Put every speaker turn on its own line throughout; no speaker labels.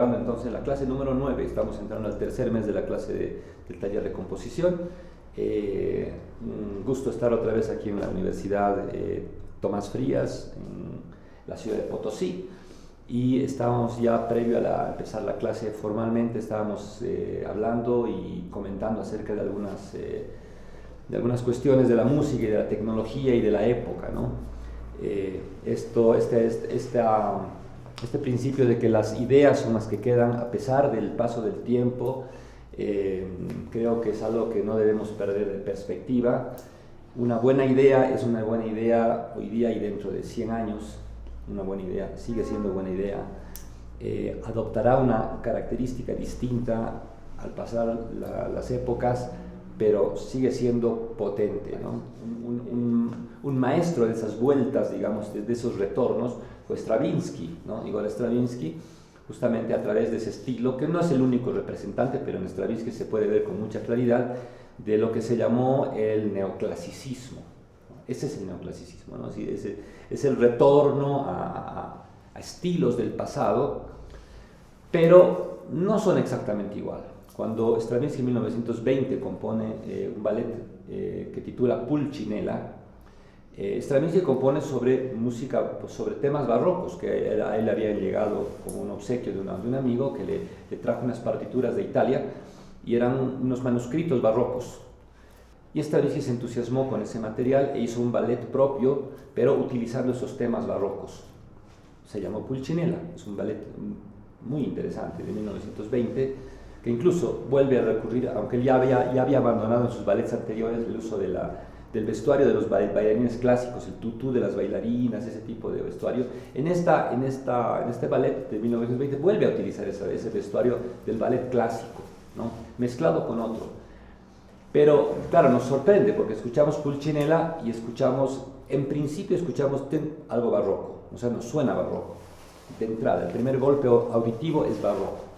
grabando entonces la clase número 9, estamos entrando al tercer mes de la clase del taller de composición. Un gusto estar otra vez aquí en la Universidad Tomás Frías, en la ciudad de Potosí, y estábamos ya previo a empezar la clase formalmente, estábamos hablando y comentando acerca de algunas cuestiones de la música y de la tecnología y de la época, ¿no? Este principio de que las ideas son las que quedan a pesar del paso del tiempo, creo que es algo que no debemos perder de perspectiva. Una buena idea es una buena idea hoy día y dentro de 100 años, una buena idea sigue siendo buena idea. Adoptará una característica distinta al pasar las épocas, pero sigue siendo potente, ¿no? Un maestro de esas vueltas, digamos, de esos retornos, fue Stravinsky, ¿no? Igor Stravinsky, justamente a través de ese estilo, que no es el único representante, pero en Stravinsky se puede ver con mucha claridad, de lo que se llamó el neoclasicismo. Ese es el neoclasicismo, ¿no? Así, es el retorno a estilos del pasado, pero no son exactamente igual. Cuando Stravinsky en 1920 compone un ballet que titula Pulcinella, Stravinsky compone sobre música, pues sobre temas barrocos que a él le habían llegado como un obsequio de un amigo que le trajo unas partituras de Italia y eran unos manuscritos barrocos. Y Stravinsky se entusiasmó con ese material e hizo un ballet propio, pero utilizando esos temas barrocos. Se llamó Pulcinella, es un ballet muy interesante de 1920, que incluso vuelve a recurrir, aunque él ya había abandonado en sus ballets anteriores el uso del vestuario de los bailarines clásicos, el tutú de las bailarinas, ese tipo de vestuario. En este ballet de 1920 vuelve a utilizar ese vestuario del ballet clásico, ¿no? Mezclado con otro. Pero claro, nos sorprende porque escuchamos Pulcinella y en principio escuchamos algo barroco, o sea, nos suena barroco. De entrada, el primer golpe auditivo es barroco.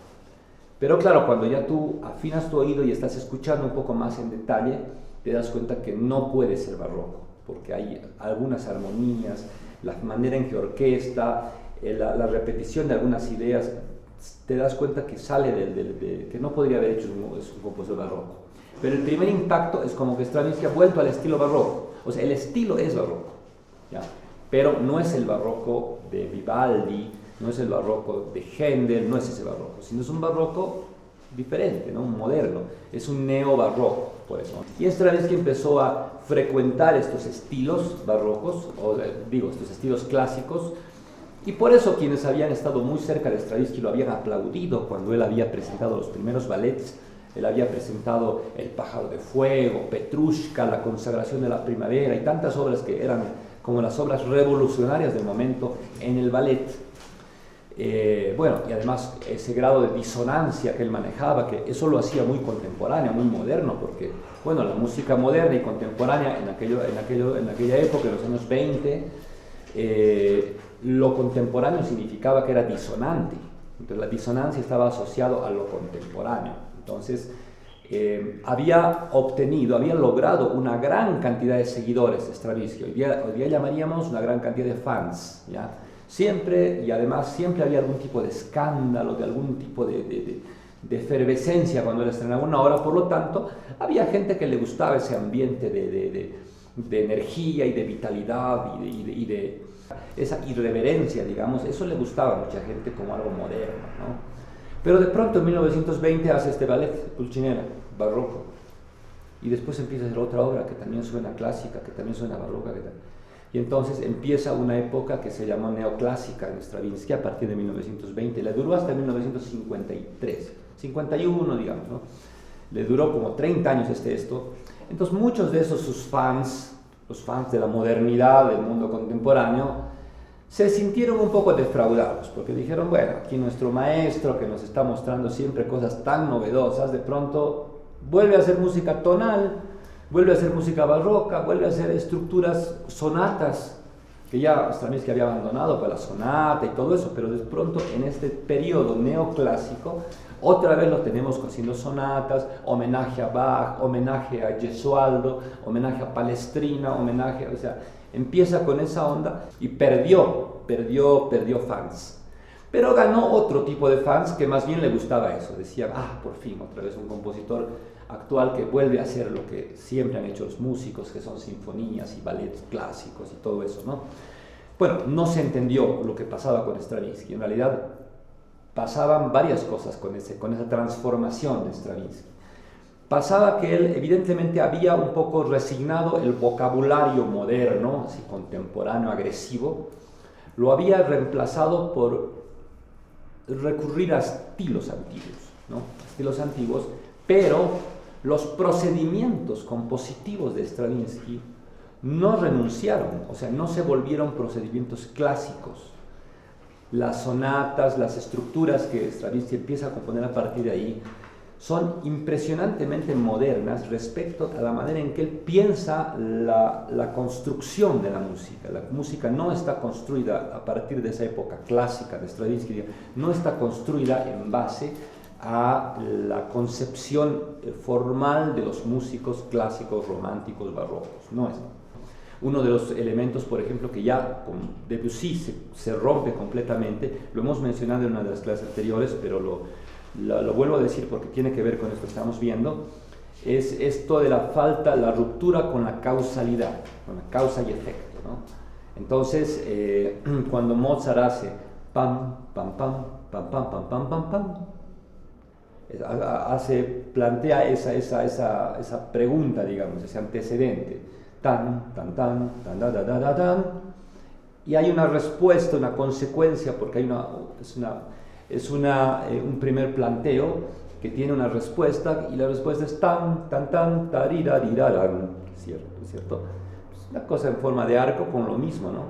Pero claro, cuando ya tú afinas tu oído y estás escuchando un poco más en detalle, te das cuenta que no puede ser barroco, porque hay algunas armonías, la manera en que orquesta, la repetición de algunas ideas, te das cuenta que sale que no podría haber hecho un compositor barroco. Pero el primer impacto es como que Stravinsky ha vuelto al estilo barroco, o sea, el estilo es barroco, ¿ya? Pero no es el barroco de Vivaldi, no es el barroco de Händel, no es ese barroco, sino es un barroco diferente, ¿no? Un moderno, es un neobarroco, por eso. Y Stravinsky empezó a frecuentar estos estilos barrocos, estos estilos clásicos, y por eso quienes habían estado muy cerca de Stravinsky lo habían aplaudido cuando él había presentado los primeros ballets. Él había presentado El pájaro de fuego, Petrushka, La consagración de la primavera y tantas obras que eran como las obras revolucionarias del momento en el ballet. Bueno, y además ese grado de disonancia que él manejaba, que eso lo hacía muy contemporáneo, muy moderno, porque bueno, la música moderna y contemporánea en aquella época, en los años 20, lo contemporáneo significaba que era disonante. Entonces la disonancia estaba asociado a lo contemporáneo. Entonces había logrado una gran cantidad de seguidores Stravinsky. Hoy día llamaríamos una gran cantidad de fans, ¿ya? Siempre, y además siempre había algún tipo de escándalo, de algún tipo de efervescencia cuando él estrenaba una obra, por lo tanto, había gente que le gustaba ese ambiente de energía y de vitalidad y de esa irreverencia, digamos, eso le gustaba a mucha gente como algo moderno, ¿no? Pero de pronto en 1920 hace este ballet, Pulcinella, barroco, y después empieza a hacer otra obra que también suena clásica, que también suena barroca, y entonces empieza una época que se llamó neoclásica en Stravinsky a partir de 1920, le duró hasta 1953, 51 digamos, ¿no? Le duró como 30 años esto. Entonces muchos de esos sus fans, los fans de la modernidad del mundo contemporáneo, se sintieron un poco defraudados, porque dijeron, bueno, aquí nuestro maestro que nos está mostrando siempre cosas tan novedosas, de pronto vuelve a hacer música tonal, vuelve a hacer música barroca, vuelve a hacer estructuras, sonatas, que ya Stravinsky había abandonado para la sonata y todo eso, pero de pronto en este periodo neoclásico, otra vez lo tenemos haciendo sonatas, homenaje a Bach, homenaje a Gesualdo, homenaje a Palestrina, empieza con esa onda y perdió fans. Pero ganó otro tipo de fans que más bien le gustaba eso. Decían, por fin, otra vez un compositor actual que vuelve a hacer lo que siempre han hecho los músicos, que son sinfonías y ballets clásicos y todo eso, ¿no? Bueno, no se entendió lo que pasaba con Stravinsky. En realidad pasaban varias cosas con esa transformación de Stravinsky. Pasaba que él evidentemente había un poco resignado el vocabulario moderno, así contemporáneo, agresivo, lo había reemplazado por recurrir a estilos antiguos, ¿no? Estilos antiguos, pero los procedimientos compositivos de Stravinsky no renunciaron, o sea, no se volvieron procedimientos clásicos. Las sonatas, las estructuras que Stravinsky empieza a componer a partir de ahí son impresionantemente modernas respecto a la manera en que él piensa la construcción de la música. La música no está construida a partir de esa época clásica de Stravinsky, no está construida en base a la concepción formal de los músicos clásicos, románticos, barrocos. No es. Uno de los elementos, por ejemplo, que ya con Debussy se rompe completamente, lo hemos mencionado en una de las clases anteriores, pero lo vuelvo a decir porque tiene que ver con esto que estamos viendo, es esto de la ruptura con la causalidad, con la causa y efecto, ¿no? Entonces, cuando Mozart hace pam, pam, pam, pam, pam, pam, pam, pam, pam, plantea esa pregunta, digamos, ese antecedente, tan, tan, tan, tan, tan, tan, tan, tan, y hay una respuesta, una consecuencia, porque es un primer planteo que tiene una respuesta, y la respuesta es tan, tan, tan, tarirariraran, ¿cierto? Es una cosa en forma de arco con lo mismo, ¿no?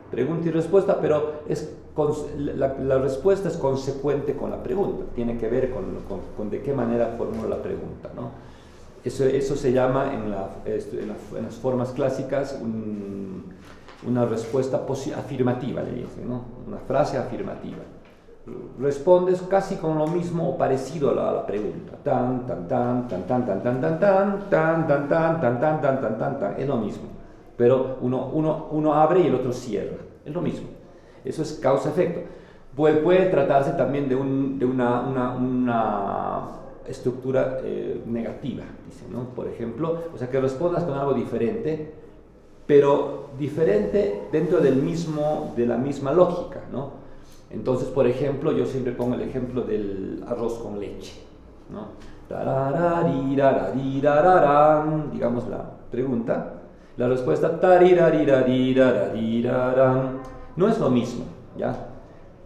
Pregunta y respuesta, pero la respuesta es consecuente con la pregunta, tiene que ver con de qué manera formulo la pregunta, ¿no? Eso se llama en las formas clásicas una respuesta afirmativa, le dicen, ¿no? Una frase afirmativa. Respondes casi con lo mismo o parecido a la pregunta. Tan, tan, tan, tan, tan, tan, tan, tan, tan, tan, tan, tan, tan, tan, tan, tan, tan, tan. Es lo mismo. Pero uno abre y el otro cierra. Es lo mismo. Eso es causa-efecto. Puede tratarse también de una estructura negativa, dice, ¿no? Por ejemplo, o sea, que respondas con algo diferente, pero diferente dentro de la misma lógica, ¿no? Entonces, por ejemplo, yo siempre pongo el ejemplo del arroz con leche, ¿no? Digamos la pregunta, la respuesta no es lo mismo, ¿ya?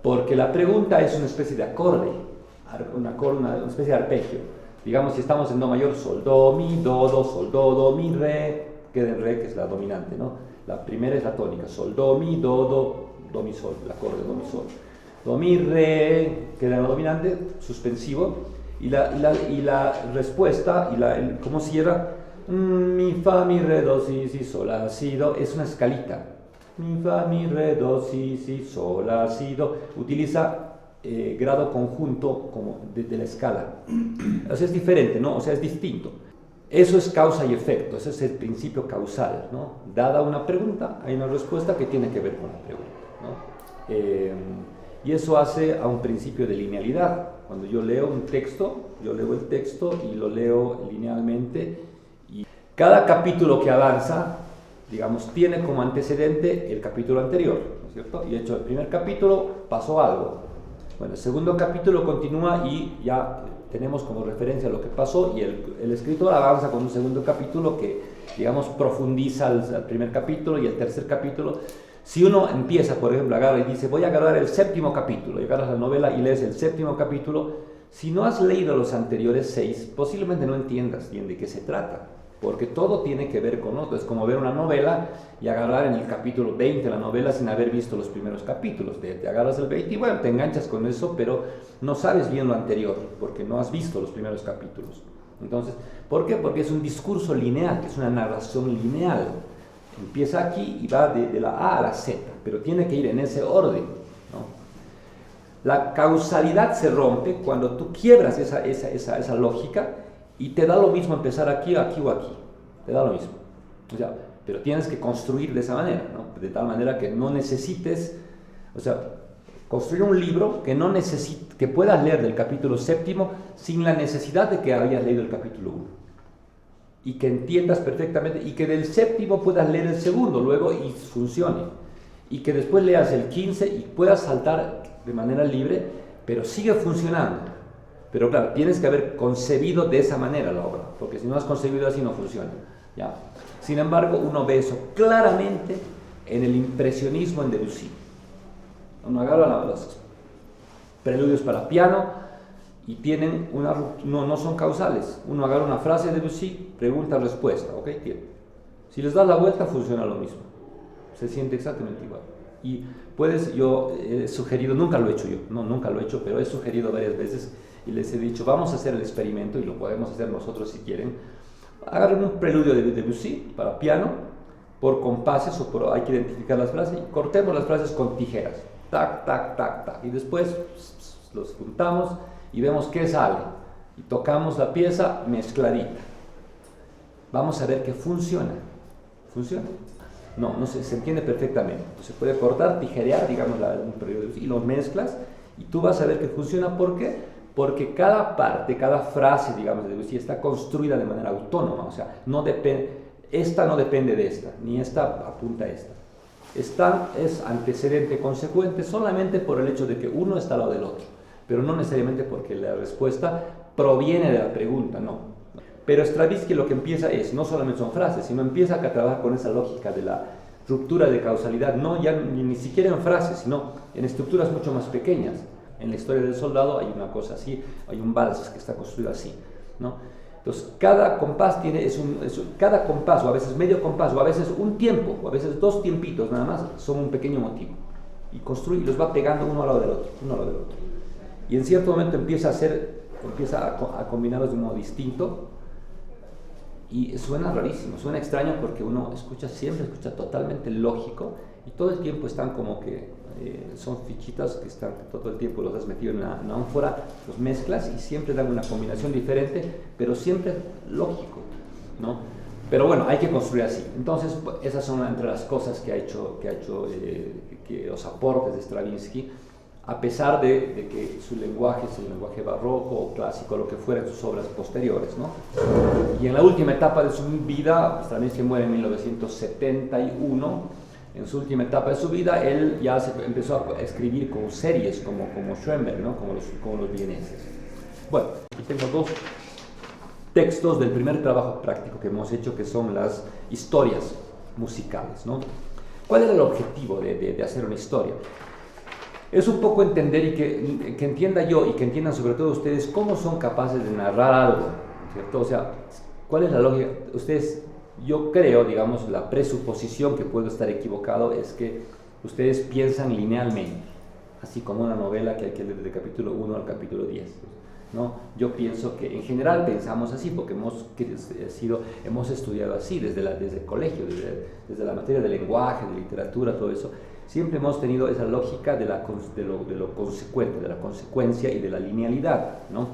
Porque la pregunta es una especie de acorde, una especie de arpegio. Digamos, si estamos en do mayor, sol, do, mi, do, sol, do, mi, re, queda en re, que es la dominante, ¿no? La primera es la tónica, sol, do, mi, do, mi, sol, el acorde, do, mi, sol. Do, mi, re, queda en la dominante, suspensivo, y la respuesta, ¿cómo cierra? Mi, fa, mi, re, do, si, sol, la, si, do, es una escalita. Mi, fa, mi, re, do, si, sol, la, si, do. Utiliza grado conjunto como de la escala. O sea, es diferente, ¿no? O sea, es distinto. Eso es causa y efecto, ese es el principio causal, ¿no? Dada una pregunta, hay una respuesta que tiene que ver con la pregunta, ¿no? Y eso hace a un principio de linealidad. Cuando yo leo un texto, yo leo el texto y lo leo linealmente, y cada capítulo que avanza, digamos, tiene como antecedente el capítulo anterior, ¿no es cierto? Y de hecho, el primer capítulo pasó algo. Bueno, el segundo capítulo continúa y ya tenemos como referencia lo que pasó, y el escritor avanza con un segundo capítulo que, digamos, profundiza el primer capítulo y el tercer capítulo. Si uno empieza, por ejemplo, agarra y dice, voy a agarrar el séptimo capítulo, y agarras la novela y lees el séptimo capítulo, si no has leído los anteriores 6, posiblemente no entiendas bien de qué se trata, porque todo tiene que ver con otro. Es como ver una novela y agarrar en el capítulo 20 la novela sin haber visto los primeros capítulos. Te agarras el 20 y bueno, te enganchas con eso, pero no sabes bien lo anterior, porque no has visto los primeros capítulos. Entonces, ¿por qué? Porque es un discurso lineal, es una narración lineal. Empieza aquí y va de la A a la Z, pero tiene que ir en ese orden, ¿no? La causalidad se rompe cuando tú quiebras esa lógica, y te da lo mismo empezar aquí o aquí, te da lo mismo. O sea, pero tienes que construir de esa manera, ¿no? De tal manera que no necesites, o sea, Construir un libro que no que puedas leer del capítulo 7 sin la necesidad de que hayas leído el capítulo 1. Y que entiendas perfectamente, y que del 7 puedas leer el segundo luego y funcione. Y que después leas el 15 y puedas saltar de manera libre, pero sigue funcionando. Pero claro, tienes que haber concebido de esa manera la obra, porque si no has concebido así no funciona, ¿ya? Sin embargo, uno ve eso claramente en el impresionismo en Debussy. Uno agarra los preludios para piano y tienen no son causales. Uno agarra una frase de Debussy, pregunta, respuesta, ¿ok? Si les das la vuelta, funciona lo mismo. Se siente exactamente igual. Y yo he sugerido, nunca lo he hecho yo, nunca lo he hecho, pero he sugerido varias veces y les he dicho, vamos a hacer el experimento y lo podemos hacer nosotros si quieren. Agarren un preludio de Debussy para piano, por compases hay que identificar las frases y cortemos las frases con tijeras. Tac, tac, tac, tac. Y después los juntamos y vemos qué sale. Y tocamos la pieza mezcladita. Vamos a ver que funciona. ¿Funciona? No se entiende perfectamente. Se puede cortar, tijerear, digamos, un periodo y lo mezclas y tú vas a ver que funciona. ¿Por qué? Porque cada parte, cada frase, digamos, de Debussy está construida de manera autónoma. O sea, esta no depende de esta, ni esta apunta a esta. Esta es antecedente consecuente solamente por el hecho de que uno está al lado del otro, pero no necesariamente porque la respuesta proviene de la pregunta, no. Pero Stravinsky lo que empieza no solamente son frases, sino empieza a trabajar con esa lógica de la ruptura de causalidad, no ya ni siquiera en frases, sino en estructuras mucho más pequeñas. En la historia del soldado hay una cosa así, hay un vals que está construido así, ¿no? Entonces, cada compás cada compás, o a veces medio compás, o a veces un tiempo, o a veces dos tiempitos nada más, son un pequeño motivo. Y los va pegando uno al lado del otro, uno al lado del otro. Y en cierto momento empieza a combinarlos de un modo distinto, y suena rarísimo, suena extraño porque uno siempre escucha totalmente lógico, y todo el tiempo están como que son fichitas que están todo el tiempo, los has metido en una ánfora, los mezclas y siempre dan una combinación diferente, pero siempre lógico, ¿no? Pero bueno, hay que construir así. Entonces, esas son entre las cosas que ha hecho los aportes de Stravinsky, a pesar de que su lenguaje es el lenguaje barroco o clásico, lo que fuera en sus obras posteriores, ¿no? Y en la última etapa de su vida, Stravinsky muere en 1971, en su última etapa de su vida, él ya empezó a escribir con series como Schoenberg, ¿no? como los vieneses. Bueno, aquí tengo dos textos del primer trabajo práctico que hemos hecho, que son las historias musicales, ¿no? ¿Cuál era el objetivo de hacer una historia? Es un poco entender y que entienda yo y que entiendan sobre todo ustedes cómo son capaces de narrar algo, ¿cierto? O sea, ¿cuál es la lógica? Yo creo, digamos, la presuposición, que puedo estar equivocado, es que ustedes piensan linealmente, así como una novela que hay que leer desde el capítulo 1 al capítulo 10, ¿no? Yo pienso que en general pensamos así porque hemos estudiado así desde el colegio, desde la materia de lenguaje, de literatura, todo eso. Siempre hemos tenido esa lógica de lo consecuente, de la consecuencia y de la linealidad, ¿no?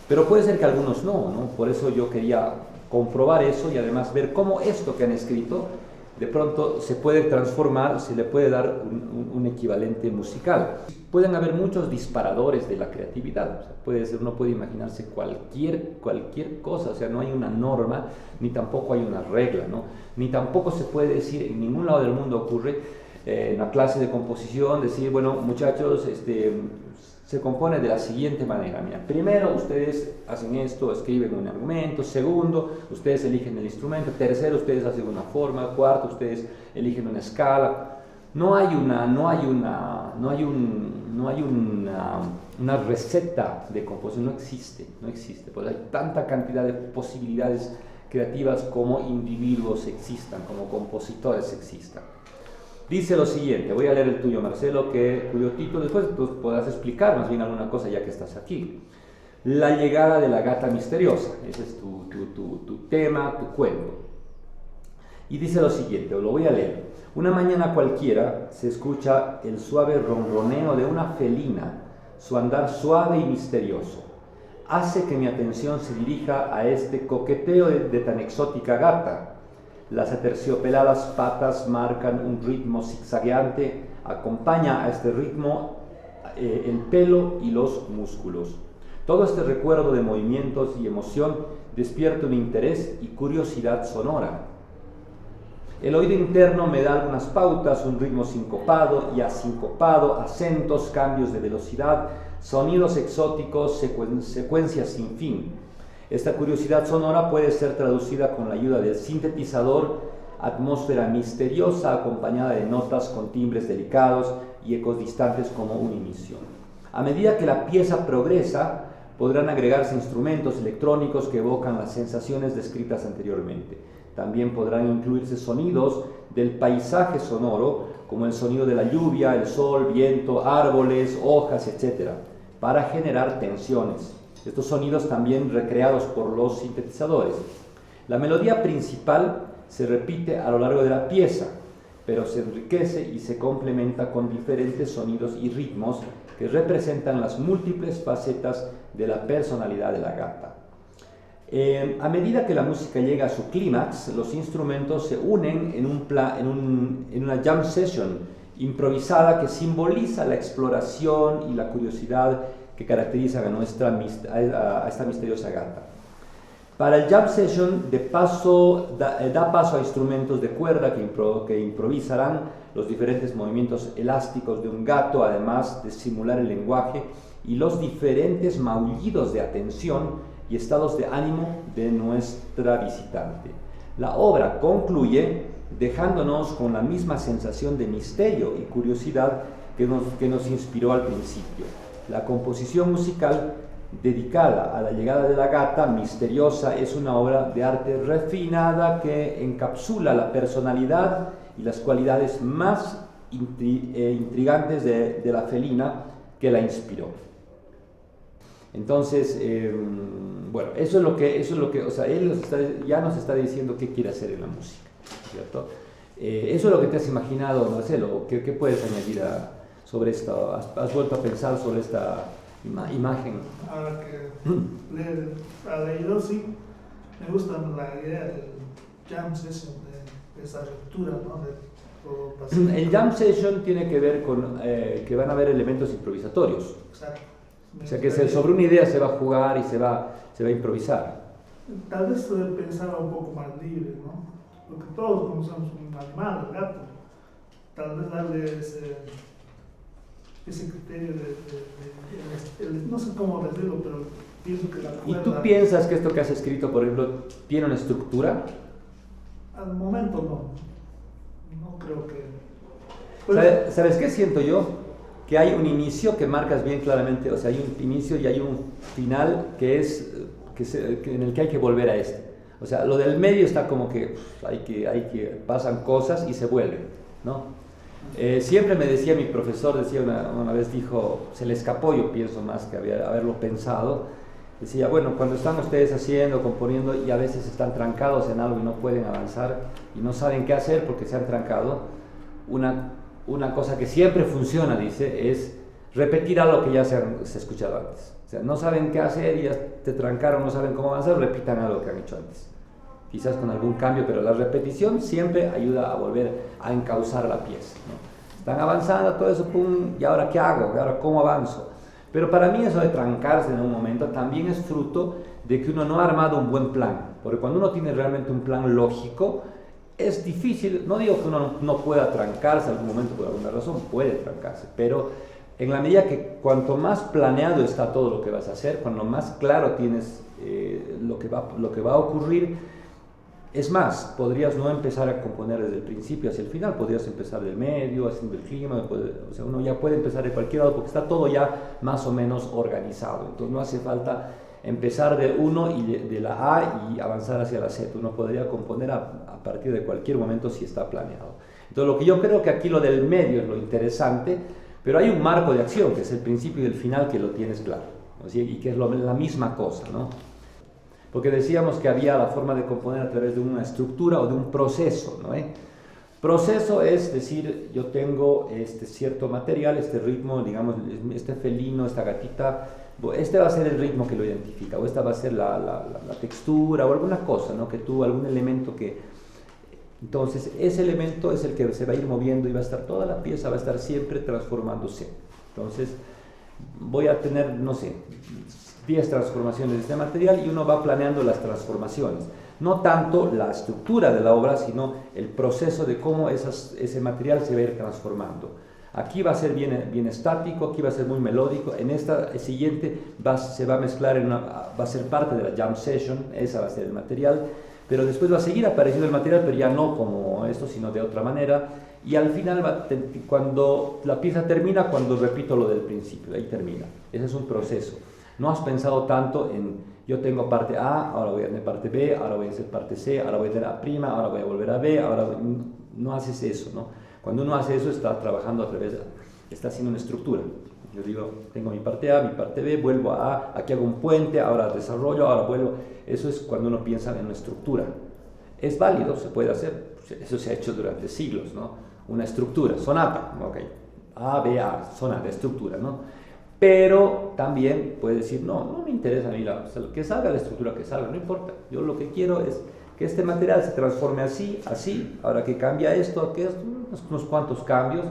Pero puede ser que algunos no. Por eso yo quería comprobar eso y además ver cómo esto que han escrito de pronto se puede transformar, se le puede dar un equivalente musical. Pueden haber muchos disparadores de la creatividad, o sea, uno puede imaginarse cualquier cosa, o sea, no hay una norma, ni tampoco hay una regla, ¿no? Ni tampoco se puede decir, en ningún lado del mundo ocurre, en la clase de composición, decir, bueno, muchachos, se compone de la siguiente manera. Mira, primero ustedes hacen esto, escriben un argumento. Segundo, ustedes eligen el instrumento. Tercero, ustedes hacen una forma. Cuarto, ustedes eligen una escala. No hay una receta de composición, no existe, porque hay tanta cantidad de posibilidades creativas como individuos existan, como compositores existan. Dice lo siguiente, voy a leer el tuyo, Marcelo, cuyo título después tú podrás explicar más bien alguna cosa ya que estás aquí. La llegada de la gata misteriosa, ese es tu tema, tu cuento. Y dice lo siguiente, lo voy a leer. Una mañana cualquiera se escucha el suave ronroneo de una felina, su andar suave y misterioso. Hace que mi atención se dirija a este coqueteo de tan exótica gata. Las aterciopeladas patas marcan un ritmo zigzagueante. Acompaña a este ritmo el pelo y los músculos. Todo este recuerdo de movimientos y emoción despierta un interés y curiosidad sonora. El oído interno me da algunas pautas, un ritmo sincopado y asincopado, acentos, cambios de velocidad, sonidos exóticos, secuencias sin fin. Esta curiosidad sonora puede ser traducida con la ayuda del sintetizador, atmósfera misteriosa acompañada de notas con timbres delicados y ecos distantes como un inicio. A medida que la pieza progresa, podrán agregarse instrumentos electrónicos que evocan las sensaciones descritas anteriormente. También podrán incluirse sonidos del paisaje sonoro, como el sonido de la lluvia, el sol, viento, árboles, hojas, etc., para generar tensiones. Estos sonidos también recreados por los sintetizadores. La melodía principal se repite a lo largo de la pieza, pero se enriquece y se complementa con diferentes sonidos y ritmos que representan las múltiples facetas de la personalidad de la gata. A medida que la música llega a su clímax, los instrumentos se unen en una jam session improvisada que simboliza la exploración y la curiosidad que caracterizan a esta misteriosa gata. Para el jam session da paso a instrumentos de cuerda que improvisarán los diferentes movimientos elásticos de un gato, además de simular el lenguaje y los diferentes maullidos de atención y estados de ánimo de nuestra visitante. La obra concluye dejándonos con la misma sensación de misterio y curiosidad que nos inspiró al principio. La composición musical dedicada a la llegada de la gata misteriosa es una obra de arte refinada que encapsula la personalidad y las cualidades más intrigantes de la felina que la inspiró. Entonces, bueno, eso es lo que, o sea, él ya nos está diciendo qué quiere hacer en la música, ¿cierto? Eso es lo que te has imaginado, Marcelo. ¿Qué puedes añadir sobre esto? ¿Has vuelto a pensar sobre esta imagen?
Ahora que ha leído, sí, me gusta la idea del jam session, de esa ruptura, ¿no? De todo pasivo.
El jam session tiene que ver con que van a haber elementos improvisatorios.
Exacto.
O sea que sobre una idea se va a jugar y se va a improvisar.
Tal vez pensaba un poco más libre, ¿no? Porque todos conocemos un animal, el gato. Tal vez darle ese criterio no sé cómo decirlo, pero pienso que la cuerda...
¿Y tú piensas que esto que has escrito, por ejemplo, tiene una estructura?
Al momento no. No creo que...
Pues, ¿Sabes qué siento yo? Que hay un inicio que marcas bien claramente, o sea, hay un inicio y hay un final que en el que hay que volver a este. O sea, lo del medio está como que pasan cosas y se vuelven, ¿no? Siempre me decía mi profesor, una vez dijo, se le escapó, yo pienso más que haberlo pensado, decía, bueno, cuando están ustedes haciendo, componiendo y a veces están trancados en algo y no pueden avanzar y no saben qué hacer porque se han trancado, una cosa que siempre funciona, dice, es repetir algo que ya se ha escuchado antes. O sea, no saben qué hacer y ya te trancaron, no saben cómo avanzar, repitan algo que han hecho antes. Quizás con algún cambio, pero la repetición siempre ayuda a volver a encauzar la pieza, ¿no? Están avanzando, todo eso, pum, ¿y ahora qué hago? ¿Y ahora cómo avanzo? Pero para mí eso de trancarse en un momento también es fruto de que uno no ha armado un buen plan. Porque cuando uno tiene realmente un plan lógico, es difícil, no digo que uno no pueda trancarse en algún momento por alguna razón, puede trancarse, pero en la medida que cuanto más planeado está todo lo que vas a hacer, cuanto más claro tienes lo que va a ocurrir, es más, podrías no empezar a componer desde el principio hacia el final, podrías empezar del medio, haciendo el clima, o sea, uno ya puede empezar de cualquier lado porque está todo ya más o menos organizado, entonces no hace falta empezar de uno y de la A y avanzar hacia la Z. Uno podría componer a partir de cualquier momento si está planeado. Entonces lo que yo creo que aquí lo del medio es lo interesante, pero hay un marco de acción que es el principio y el final que lo tienes claro, ¿no? Y que es la misma cosa, ¿no? Porque decíamos que había la forma de componer a través de una estructura o de un proceso, ¿no? Proceso es decir, yo tengo este cierto material, este ritmo, digamos, este felino, esta gatita, este va a ser el ritmo que lo identifica, o esta va a ser la textura o alguna cosa, ¿no? Algún elemento que... Entonces, ese elemento es el que se va a ir moviendo y va a estar toda la pieza, va a estar siempre transformándose. Entonces, voy a tener, no sé, 10 transformaciones de este material y uno va planeando las transformaciones. No tanto la estructura de la obra, sino el proceso de cómo ese material se va a ir transformando. Aquí va a ser bien estático, aquí va a ser muy melódico, en esta siguiente se va a mezclar, va a ser parte de la jam session, esa va a ser el material, pero después va a seguir apareciendo el material, pero ya no como esto, sino de otra manera, y al final, cuando la pieza termina, cuando repito lo del principio, ahí termina. Ese es un proceso. No has pensado tanto en, yo tengo parte A, ahora voy a tener parte B, ahora voy a hacer parte C, ahora voy a tener A', ahora voy a volver a B, no haces eso, ¿no? Cuando uno hace eso, está trabajando a través, está haciendo una estructura. Yo digo, tengo mi parte A, mi parte B, vuelvo a A, aquí hago un puente, ahora desarrollo, ahora vuelvo. Eso es cuando uno piensa en una estructura. Es válido, se puede hacer, eso se ha hecho durante siglos, ¿no? Una estructura, sonata, ok, A, B, A, sonata, estructura, ¿no? Pero también puede decir, no me interesa a mí, que salga la estructura, que salga, no importa. Yo lo que quiero es que este material se transforme así, ahora que cambia esto, unos cuantos cambios.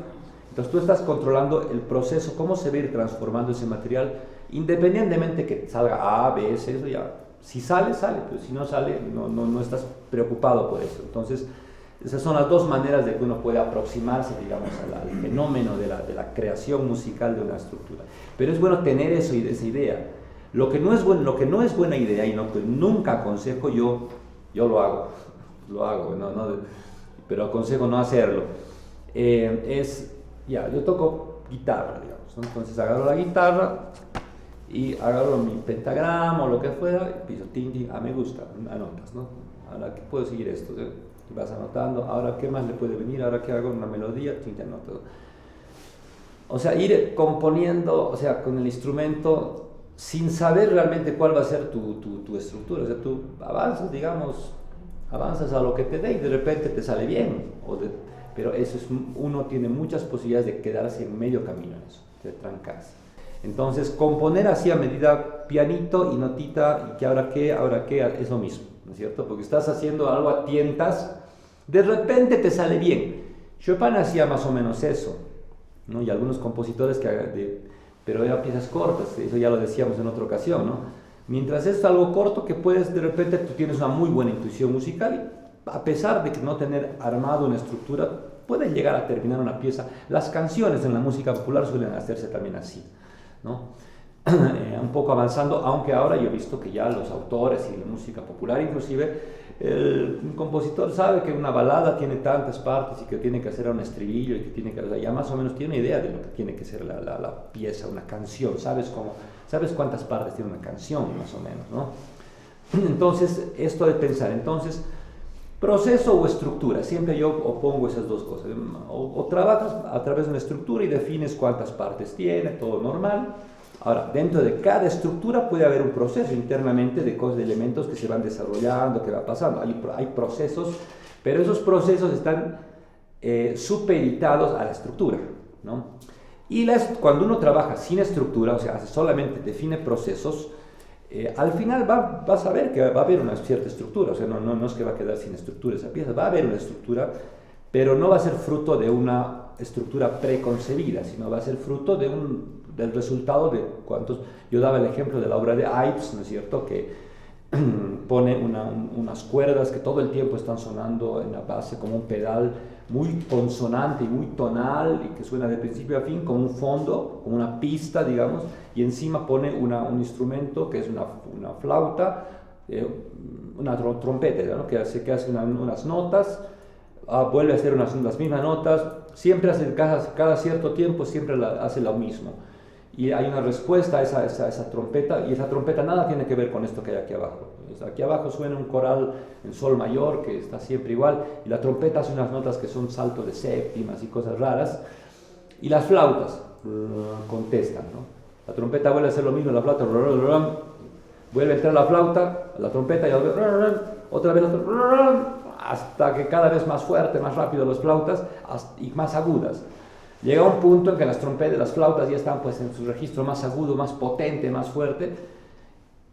Entonces tú estás controlando el proceso, cómo se va a ir transformando ese material, independientemente que salga A, B, C, eso ya, si sale, pero si no sale, no estás preocupado por eso. Entonces, esas son las dos maneras de que uno puede aproximarse, digamos, al fenómeno de la creación musical de una estructura. Pero es bueno tener esa idea. Lo que no es buena idea y lo que nunca aconsejo yo lo hago, pero aconsejo no hacerlo. Yo toco guitarra, digamos, ¿no? Entonces agarro la guitarra y agarro mi pentagrama o lo que fuera, y piso, me gusta, anotas, ¿no? Ahora, ¿qué puedo seguir esto? Y vas anotando, ahora, ¿qué más le puede venir? Ahora, ¿qué hago? Una melodía, anoto. O sea, ir componiendo, o sea, con el instrumento, sin saber realmente cuál va a ser tu estructura. O sea, tú avanzas a lo que te dé y de repente te sale bien. Pero uno tiene muchas posibilidades de quedarse en medio camino en eso, de trancarse. Entonces, componer así a medida, pianito y notita, y que ahora qué, es lo mismo, ¿no es cierto? Porque estás haciendo algo a tientas, de repente te sale bien. Chopin hacía más o menos eso, ¿no? Y algunos compositores pero eran piezas cortas, eso ya lo decíamos en otra ocasión, ¿no? Mientras es algo corto que de repente tú tienes una muy buena intuición musical y a pesar de que no tener armado una estructura, puedes llegar a terminar una pieza. Las canciones en la música popular suelen hacerse también así, ¿no? Un poco avanzando, aunque ahora yo he visto que ya los autores y la música popular inclusive, un compositor sabe que una balada tiene tantas partes y que tiene que hacer un estribillo y que o sea, ya más o menos tiene una idea de lo que tiene que ser la pieza, una canción, sabes cuántas partes tiene una canción más o menos, ¿no? Entonces, esto de pensar, proceso o estructura, siempre yo opongo esas dos cosas, o trabajas a través de una estructura y defines cuántas partes tiene, todo normal. Ahora, dentro de cada estructura puede haber un proceso internamente de elementos que se van desarrollando, que va pasando. Hay procesos, pero esos procesos están supeditados a la estructura, ¿no? Y cuando uno trabaja sin estructura, o sea, solamente define procesos, al final vas a ver que va a haber una cierta estructura, o sea, no es que va a quedar sin estructura esa pieza, va a haber una estructura, pero no va a ser fruto de una estructura preconcebida, sino va a ser fruto del resultado de yo daba el ejemplo de la obra de Ives, ¿no es cierto?, que pone unas cuerdas que todo el tiempo están sonando en la base como un pedal muy consonante y muy tonal y que suena de principio a fin con un fondo, como una pista, digamos, y encima pone un instrumento que es una flauta, una trompeta, ¿no?, que hace unas notas, vuelve a hacer las mismas notas, siempre hace cada cierto tiempo, siempre hace lo mismo. Y hay una respuesta a esa trompeta, y esa trompeta nada tiene que ver con esto que hay aquí abajo. O sea, aquí abajo suena un coral en sol mayor, que está siempre igual, y la trompeta hace unas notas que son saltos de séptimas y cosas raras, y las flautas contestan, ¿no? La trompeta vuelve a hacer lo mismo, la flauta vuelve a entrar la flauta, la trompeta, y otra vez hasta que cada vez más fuerte, más rápido las flautas y más agudas. Llega un punto en que las trompetas, las flautas ya están pues en su registro más agudo, más potente, más fuerte,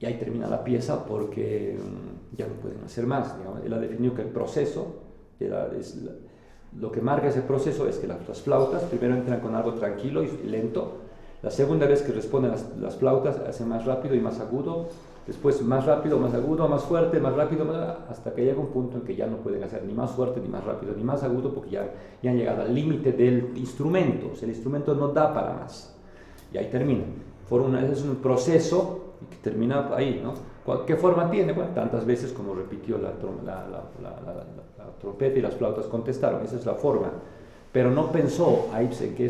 y ahí termina la pieza porque ya no pueden hacer más, digamos. Él ha definido que el proceso, lo que marca ese proceso es que las flautas primero entran con algo tranquilo y lento, La segunda vez que responden las flautas, hace más rápido y más agudo, después más rápido, más agudo, más fuerte, más rápido, hasta que llega un punto en que ya no pueden hacer ni más fuerte, ni más rápido, ni más agudo, porque ya han llegado al límite del instrumento. O sea, el instrumento no da para más. Y ahí termina. Ese es un proceso que termina ahí, ¿no? ¿Qué forma tiene? Bueno, tantas veces como repitió la trompeta y las flautas contestaron. Esa es la forma. Pero no pensó Ibsen que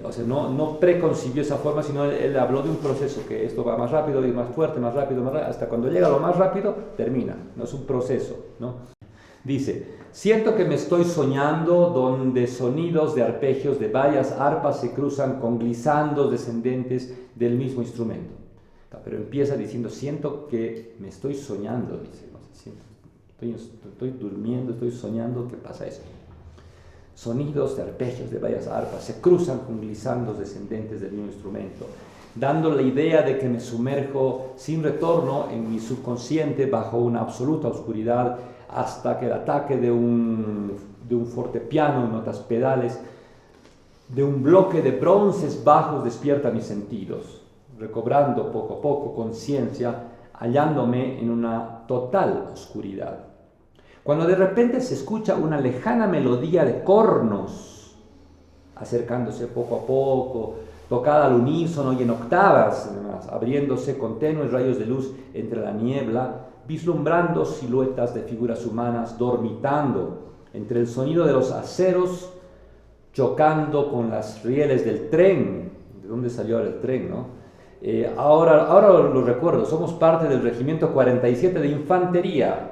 o sea, no preconcibió esa forma, sino él habló de un proceso, que esto va más rápido y más fuerte, más rápido, hasta cuando llega a lo más rápido, termina. No es un proceso, ¿no? Dice: siento que me estoy soñando donde sonidos de arpegios de varias arpas se cruzan con glisandos descendentes del mismo instrumento. Pero empieza diciendo: siento que me estoy soñando, dice, no sé, estoy durmiendo, estoy soñando que pasa esto. Sonidos de arpegios de varias arpas se cruzan con glisandos descendentes del mismo instrumento, dando la idea de que me sumerjo sin retorno en mi subconsciente bajo una absoluta oscuridad, hasta que el ataque de un fortepiano, notas pedales, de un bloque de bronces bajos despierta mis sentidos, recobrando poco a poco conciencia, hallándome en una total oscuridad. Cuando de repente se escucha una lejana melodía de cornos, acercándose poco a poco, tocada al unísono y en octavas, además, abriéndose con tenues rayos de luz entre la niebla, vislumbrando siluetas de figuras humanas dormitando entre el sonido de los aceros chocando con las rieles del tren. ¿De dónde salió ahora el tren, no? Ahora lo recuerdo, somos parte del Regimiento 47 de Infantería,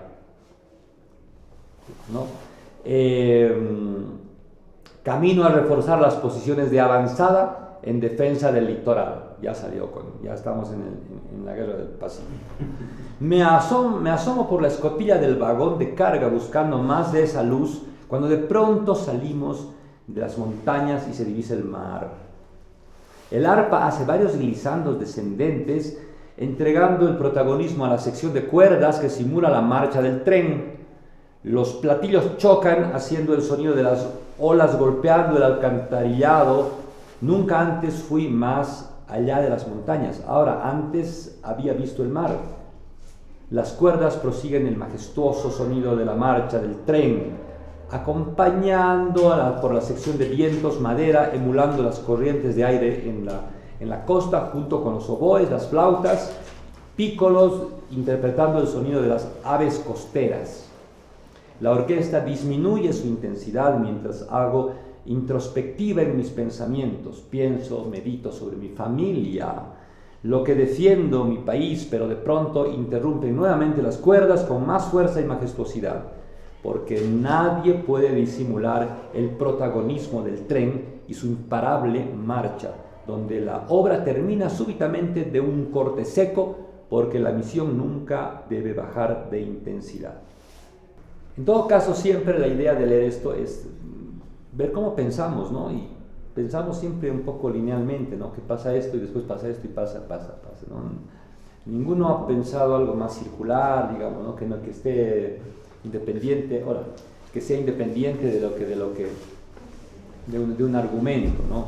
¿no? Camino a reforzar las posiciones de avanzada en defensa del litoral. Ya estamos en la guerra del Pacífico. Me asomo por la escotilla del vagón de carga buscando más de esa luz, cuando de pronto salimos de las montañas y se divisa el mar. El arpa hace varios glisandos descendentes, entregando el protagonismo a la sección de cuerdas que simula la marcha del tren. Los platillos chocan haciendo el sonido de las olas golpeando el alcantarillado. Nunca antes fui más allá de las montañas. Ahora, antes había visto el mar. Las cuerdas prosiguen el majestuoso sonido de la marcha del tren, acompañando por la sección de vientos madera, emulando las corrientes de aire en la costa, junto con los oboes, las flautas, pícolos, interpretando el sonido de las aves costeras. La orquesta disminuye su intensidad mientras hago introspectiva en mis pensamientos. Pienso, medito sobre mi familia, lo que defiendo, mi país, pero de pronto interrumpen nuevamente las cuerdas con más fuerza y majestuosidad, porque nadie puede disimular el protagonismo del tren y su imparable marcha, donde la obra termina súbitamente de un corte seco, porque la misión nunca debe bajar de intensidad. En todo caso, siempre la idea de leer esto es ver cómo pensamos, ¿no? Y pensamos siempre un poco linealmente, ¿no? Que pasa esto y después pasa esto y pasa, ¿no? Ninguno ha pensado algo más circular, digamos, ¿no? Que esté independiente, que sea independiente de un argumento, ¿no?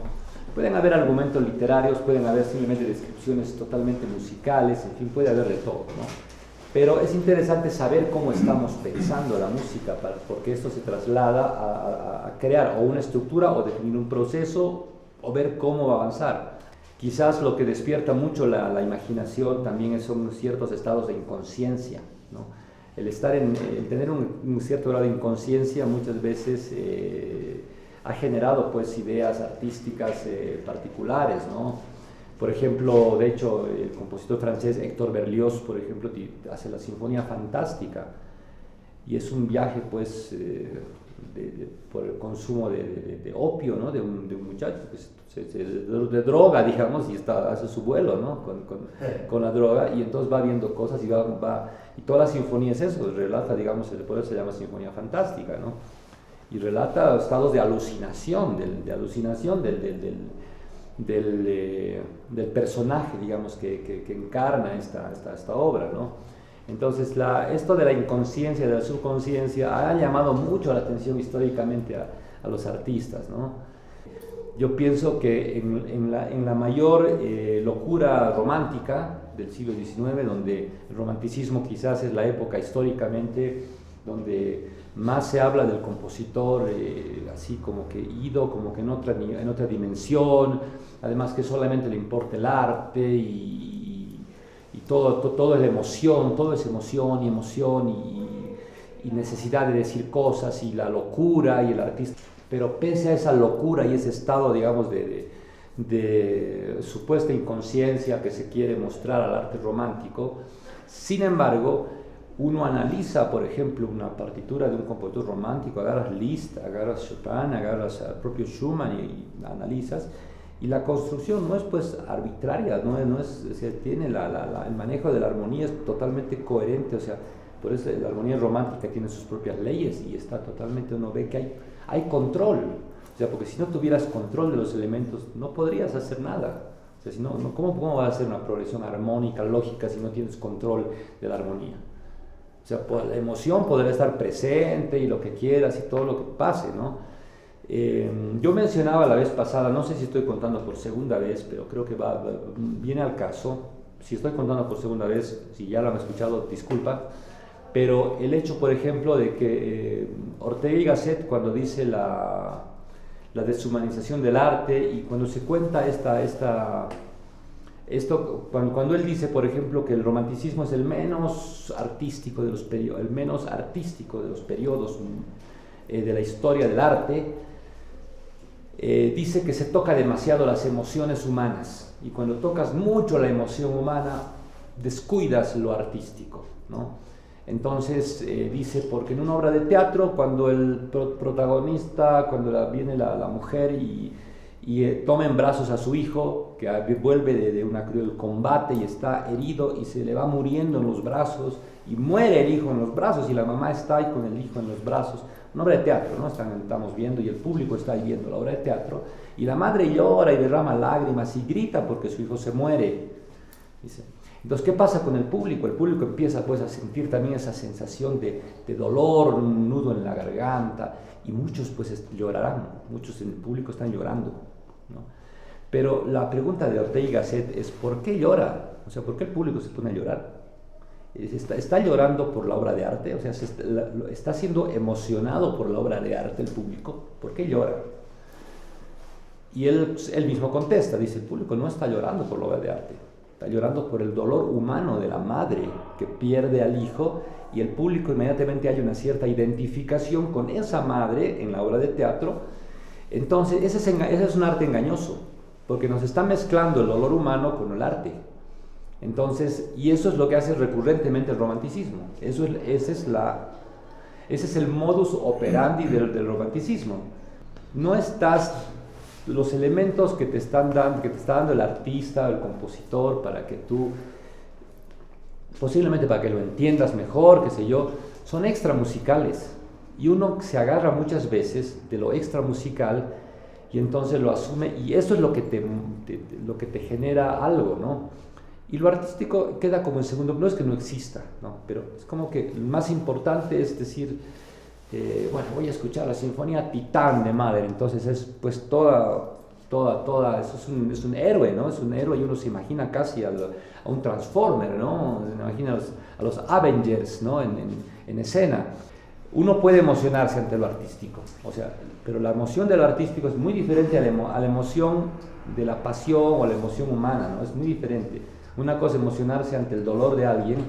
Pueden haber argumentos literarios, pueden haber simplemente descripciones totalmente musicales, en fin, puede haber de todo, ¿no? Pero es interesante saber cómo estamos pensando la música, porque esto se traslada a crear o una estructura o definir un proceso o ver cómo avanzar. Quizás lo que despierta mucho la imaginación también son ciertos estados de inconsciencia, ¿no? El tener un cierto grado de inconsciencia muchas veces ha generado pues ideas artísticas particulares, ¿no? Por ejemplo, de hecho, el compositor francés Héctor Berlioz, por ejemplo, hace la Sinfonía Fantástica, y es un viaje, pues, por el consumo de opio, ¿no? De un muchacho que de droga, digamos, y hace su vuelo, ¿no? Con la droga, y entonces va viendo cosas y y toda la sinfonía es eso, relata, digamos, por eso se llama Sinfonía Fantástica, ¿no? Y relata estados de alucinación, del personaje, digamos, que encarna esta obra, ¿no? Entonces, esto de la inconsciencia, de la subconsciencia, ha llamado mucho la atención históricamente a los artistas, ¿no? yo pienso que en la mayor locura romántica del siglo XIX, donde el romanticismo quizás es la época históricamente donde más se habla del compositor así como que ido, como que en otra dimensión, además que solamente le importa el arte y todo es emoción, todo es emoción y necesidad de decir cosas y la locura y el artista. Pero pese a esa locura y ese estado, digamos, de supuesta inconsciencia que se quiere mostrar al arte romántico, sin embargo, uno analiza, por ejemplo, una partitura de un compositor romántico, agarras Liszt, agarras Chopin, agarras al propio Schumann y analizas, y la construcción no es pues arbitraria, no es, o sea, tiene el manejo de la armonía es totalmente coherente, o sea, por eso la armonía romántica tiene sus propias leyes y está totalmente, uno ve que hay control, o sea, porque si no tuvieras control de los elementos no podrías hacer nada, o sea, si no, ¿cómo vas a hacer una progresión armónica, lógica, si no tienes control de la armonía? O sea, la emoción podrá estar presente y lo que quieras y todo lo que pase, ¿no? Yo mencionaba la vez pasada, no sé si estoy contando por segunda vez, pero creo que viene al caso. Si estoy contando por segunda vez, si ya lo han escuchado, disculpa. Pero el hecho, por ejemplo, de que Ortega y Gasset, cuando dice la deshumanización del arte y cuando se cuenta cuando él dice, por ejemplo, que el romanticismo es el menos artístico de los periodos de la historia del arte, dice que se toca demasiado las emociones humanas y cuando tocas mucho la emoción humana descuidas lo artístico, ¿no? Entonces dice, porque en una obra de teatro cuando el protagonista, cuando viene la mujer y toma en brazos a su hijo, que vuelve de una cruel combate y está herido y se le va muriendo en los brazos y muere el hijo en los brazos y la mamá está ahí con el hijo en los brazos, una obra de teatro, ¿no? Estamos viendo y el público está ahí viendo la obra de teatro y la madre llora y derrama lágrimas y grita porque su hijo se muere, dice. Entonces, ¿qué pasa con el público? El público empieza pues a sentir también esa sensación de dolor, un nudo en la garganta y muchos pues llorarán, muchos en el público están llorando, ¿no? Pero la pregunta de Ortega y Gasset es ¿por qué llora? O sea, ¿por qué el público se pone a llorar? ¿Está llorando por la obra de arte? O sea, ¿está siendo emocionado por la obra de arte el público? ¿Por qué llora? Y él mismo contesta, dice, el público no está llorando por la obra de arte, está llorando por el dolor humano de la madre que pierde al hijo y el público inmediatamente hay una cierta identificación con esa madre en la obra de teatro. Entonces ese es un arte engañoso porque nos está mezclando el dolor humano con el arte. Entonces, y eso es lo que hace recurrentemente el romanticismo. Ese es el modus operandi del romanticismo. Los elementos que te está dando el artista, el compositor, para que tú, posiblemente para que lo entiendas mejor, qué sé yo, son extramusicales. Y uno se agarra muchas veces de lo extramusical y entonces lo asume y eso es lo que te genera algo, ¿no? Y lo artístico queda como en segundo, no es que no exista, ¿no? Pero es como que lo más importante es decir, bueno, voy a escuchar la Sinfonía Titán de Mahler, entonces es pues toda, eso es un héroe, ¿no? Es un héroe y uno se imagina casi a un Transformer, ¿no? Se imagina a los Avengers, ¿no? En escena. Uno puede emocionarse ante lo artístico, o sea, pero la emoción de lo artístico es muy diferente a la emoción de la pasión o a la emoción humana, ¿no? Es muy diferente. Una cosa es emocionarse ante el dolor de alguien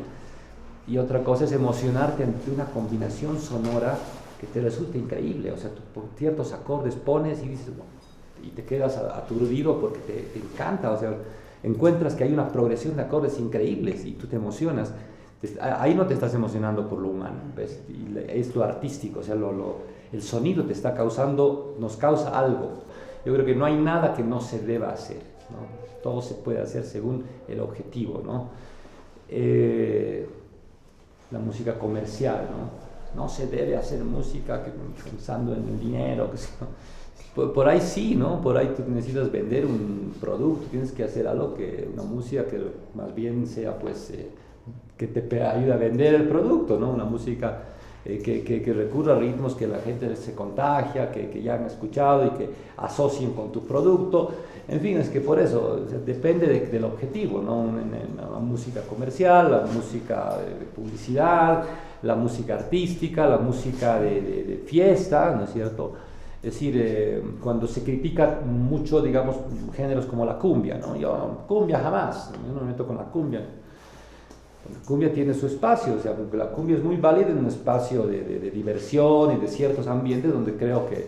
y otra cosa es emocionarte ante una combinación sonora que te resulta increíble, o sea, tú por ciertos acordes pones y dices, bueno, y te quedas aturdido porque te encanta, o sea, encuentras que hay una progresión de acordes increíbles y tú te emocionas. Ahí no te estás emocionando por lo humano, ¿ves? Es lo artístico, o sea, el sonido nos causa algo. Yo creo que no hay nada que no se deba hacer, ¿no? Todo se puede hacer según el objetivo, ¿no? La música comercial, ¿no? No se debe hacer música pensando en el dinero, por ahí sí, ¿no? Por ahí tú necesitas vender un producto, tienes que hacer una música que más bien sea pues que te ayude a vender el producto, ¿no? Una música que recurra a ritmos que la gente se contagia, que ya han escuchado y que asocien con tu producto. En fin, es que por eso, o sea, depende del objetivo, ¿no? La música comercial, la música de publicidad, la música artística, la música de fiesta, ¿no es cierto? Es decir, cuando se critica mucho, digamos, géneros como la cumbia, ¿no? Yo, cumbia jamás, yo no me meto con la cumbia. La cumbia tiene su espacio, o sea, porque la cumbia es muy válida en un espacio de diversión y de ciertos ambientes donde creo que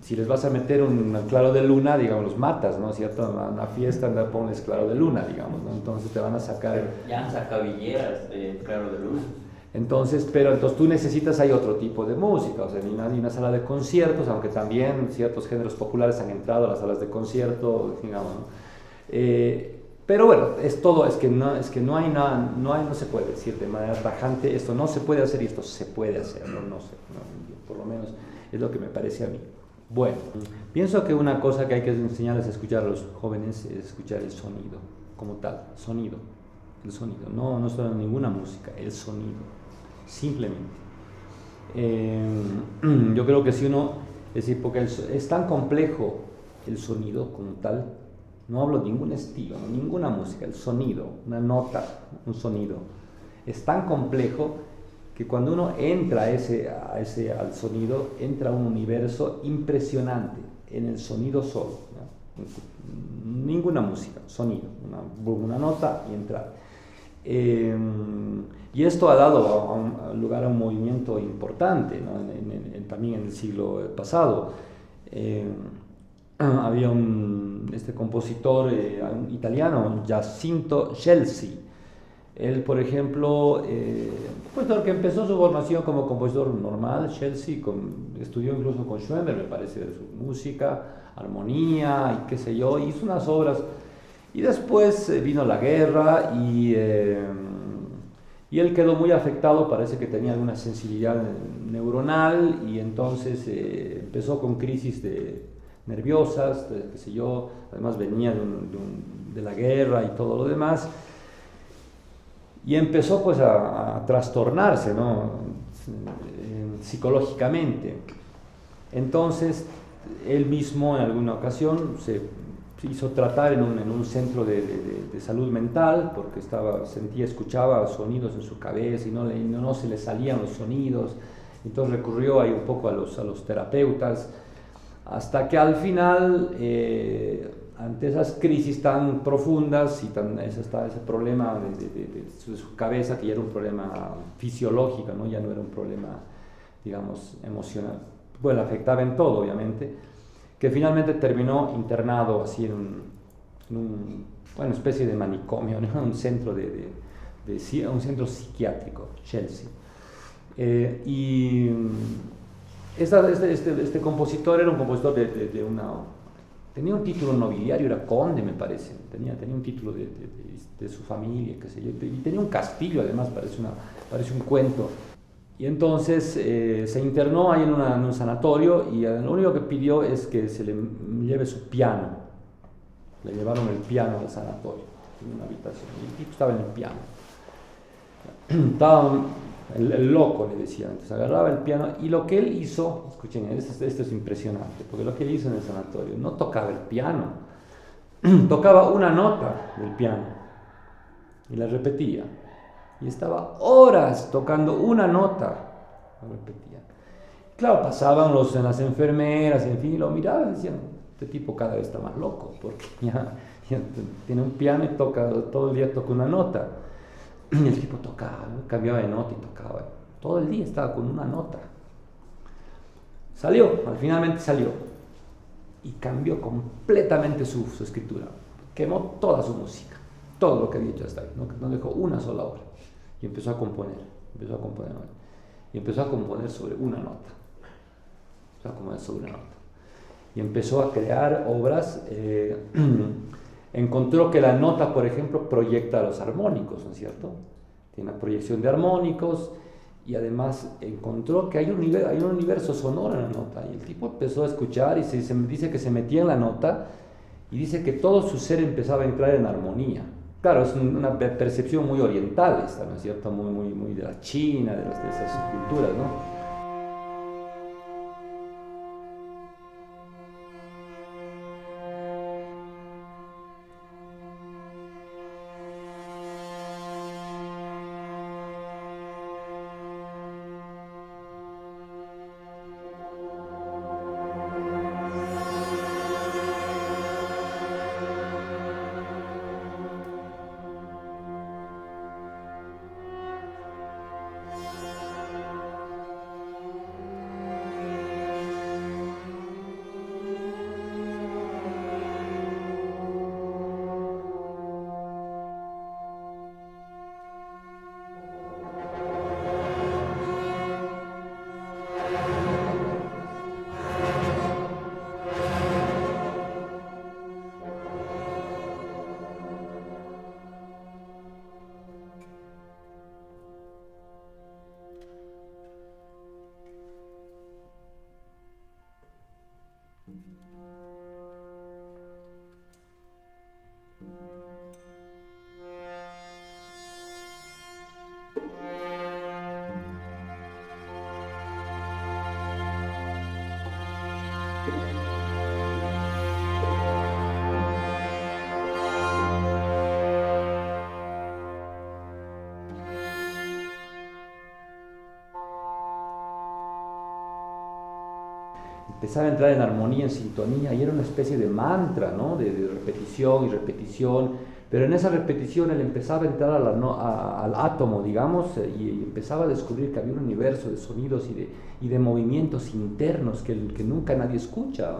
si les vas a meter un claro de luna, digamos, los matas, ¿no? ¿Cierto? Una fiesta, anda, pones claro de luna, digamos, ¿no? Entonces te van a sacar...
Ya han sacado villeras de claro de luna.
Entonces, pero entonces tú necesitas, hay otro tipo de música, o sea, ni una sala de conciertos, aunque también ciertos géneros populares han entrado a las salas de concierto, digamos, ¿no? Pero bueno, es todo, es que no hay nada, no se puede decir de manera tajante, esto no se puede hacer y esto se puede hacer, no sé, por lo menos es lo que me parece a mí. Bueno, pienso que una cosa que hay que enseñarles a escuchar a los jóvenes es escuchar el sonido, como tal, sonido, el sonido, no solo ninguna música, el sonido, simplemente. Yo creo que si uno, es decir, porque es tan complejo el sonido como tal, no hablo de ningún estilo, ninguna música, el sonido, una nota, un sonido, es tan complejo que cuando uno entra al sonido, entra a un universo impresionante en el sonido solo, ¿no? Ninguna música, sonido, una nota y entrar. Y esto ha dado lugar a un movimiento importante, ¿no? También en el siglo pasado. Había este compositor italiano, Giacinto Scelsi. Él, por ejemplo, compositor que empezó su formación como compositor normal, Scelsi, estudió incluso con Schoenberg, me parece, de su música, armonía y qué sé yo, hizo unas obras. Y después vino la guerra y él quedó muy afectado, parece que tenía alguna sensibilidad neuronal y entonces empezó con crisis nerviosas, qué sé yo, además venía de la guerra y todo lo demás, y empezó pues a trastornarse, ¿no? Psicológicamente. Entonces él mismo en alguna ocasión se hizo tratar en un centro de salud mental porque escuchaba sonidos en su cabeza y no se le salían los sonidos, entonces recurrió ahí un poco a los terapeutas, hasta que al final, ante esas crisis tan profundas y ese problema de su cabeza, que ya era un problema fisiológico, ¿no? Ya no era un problema, digamos, emocional, bueno, afectaba en todo, obviamente, que finalmente terminó internado así en una especie de manicomio, ¿no? Un centro un centro psiquiátrico, Chelsea. Este compositor era un compositor tenía un título nobiliario, era conde, me parece, tenía un título de su familia, qué sé yo, y tenía un castillo, además, parece un cuento. Y entonces se internó ahí en un sanatorio y lo único que pidió es que se le lleve su piano. Le llevaron el piano al sanatorio, en una habitación, y el tipo estaba en el piano. Estaba el loco, le decían. Entonces agarraba el piano y lo que él hizo, escuchen, esto es impresionante, porque lo que él hizo en el sanatorio, no tocaba el piano, tocaba una nota del piano y la repetía. Y estaba horas tocando una nota, la repetía. Claro, pasaban las enfermeras, en fin, y lo miraban y decían, este tipo cada vez está más loco, porque ya tiene un piano y todo el día toca una nota. Y el tipo tocaba, ¿no? Cambiaba de nota y tocaba. Todo el día estaba con una nota. Finalmente salió. Y cambió completamente su escritura. Quemó toda su música, todo lo que había hecho hasta ahí. No dejó una sola obra. Y empezó a componer. Y empezó a componer sobre una nota. Y empezó a crear obras. Encontró que la nota, por ejemplo, proyecta a los armónicos, ¿no es cierto? Tiene una proyección de armónicos y además encontró que hay un universo sonoro en la nota. Y el tipo empezó a escuchar y se dice que se metía en la nota y dice que todo su ser empezaba a entrar en armonía. Claro, es una percepción muy oriental esta, ¿no es cierto? Muy de la China, de esas culturas, ¿no? Empezaba a entrar en armonía, en sintonía, y era una especie de mantra, ¿no? De repetición y repetición, pero en esa repetición él empezaba a entrar al átomo, digamos, y empezaba a descubrir que había un universo de sonidos y de movimientos internos que nunca nadie escucha, ¿no?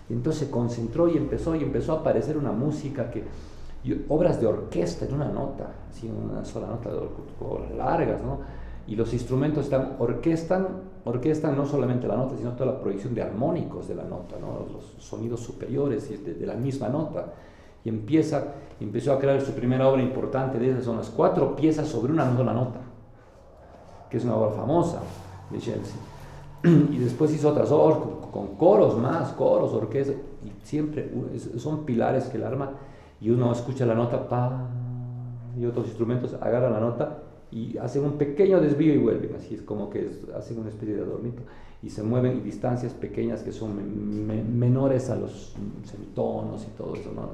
Y entonces se concentró y empezó a aparecer una música obras de orquesta en una nota, así en una sola nota, largas, ¿no? Y los instrumentos orquestan no solamente la nota, sino toda la proyección de armónicos de la nota, ¿no? Los sonidos superiores de la misma nota. Y empezó a crear su primera obra importante de esas, son las 4 piezas sobre una sola nota, que es una obra famosa de Chelsea. Y después hizo otras obras con coros, orquesta, y siempre son pilares que él arma, y uno escucha la nota, pa, y otros instrumentos agarran la nota y hacen un pequeño desvío y vuelven, así es como que hacen una especie de adornito y se mueven en distancias pequeñas que son menores a los semitonos y todo eso, ¿no?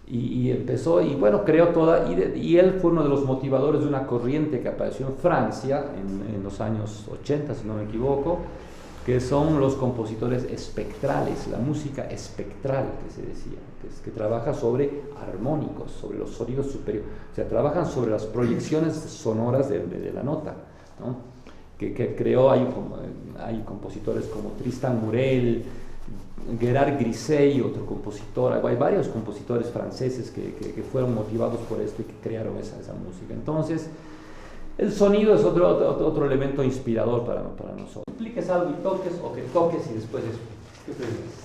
Y empezó, y bueno, creó toda, y él fue uno de los motivadores de una corriente que apareció en Francia en los años 80, si no me equivoco, que son los compositores espectrales, la música espectral que se decía, que trabaja sobre armónicos, sobre los sonidos superiores, o sea, trabajan sobre las proyecciones sonoras de la nota, ¿no? Que creó, hay compositores como Tristan Murel, Gerard Grisey, otro compositor, hay varios compositores franceses que fueron motivados por esto y que crearon esa música. Entonces, el sonido es otro elemento inspirador para nosotros. Expliques algo y toques, o que toques y después expliques. ¿Qué prefieres?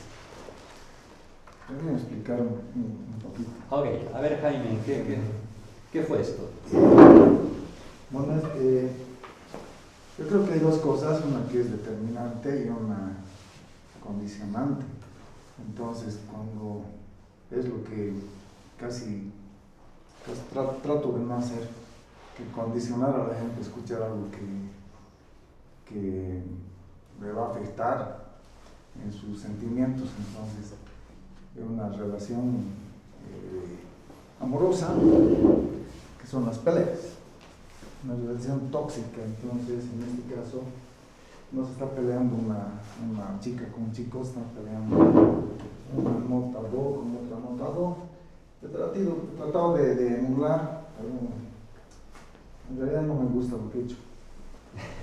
Voy a explicar un poquito.
Ok, a ver, Jaime, ¿qué fue esto?
Bueno, yo creo que hay 2 cosas, una que es determinante y una condicionante. Entonces, cuando es lo que casi trato de no hacer, que condicionar a la gente a escuchar algo que le va a afectar en sus sentimientos. Entonces, es una relación amorosa, que son las peleas, una relación tóxica. Entonces, en este caso, no se está peleando una chica con un chico, están peleando una nota do con otra nota do. He tratado de emular, en realidad no me gusta lo que he hecho,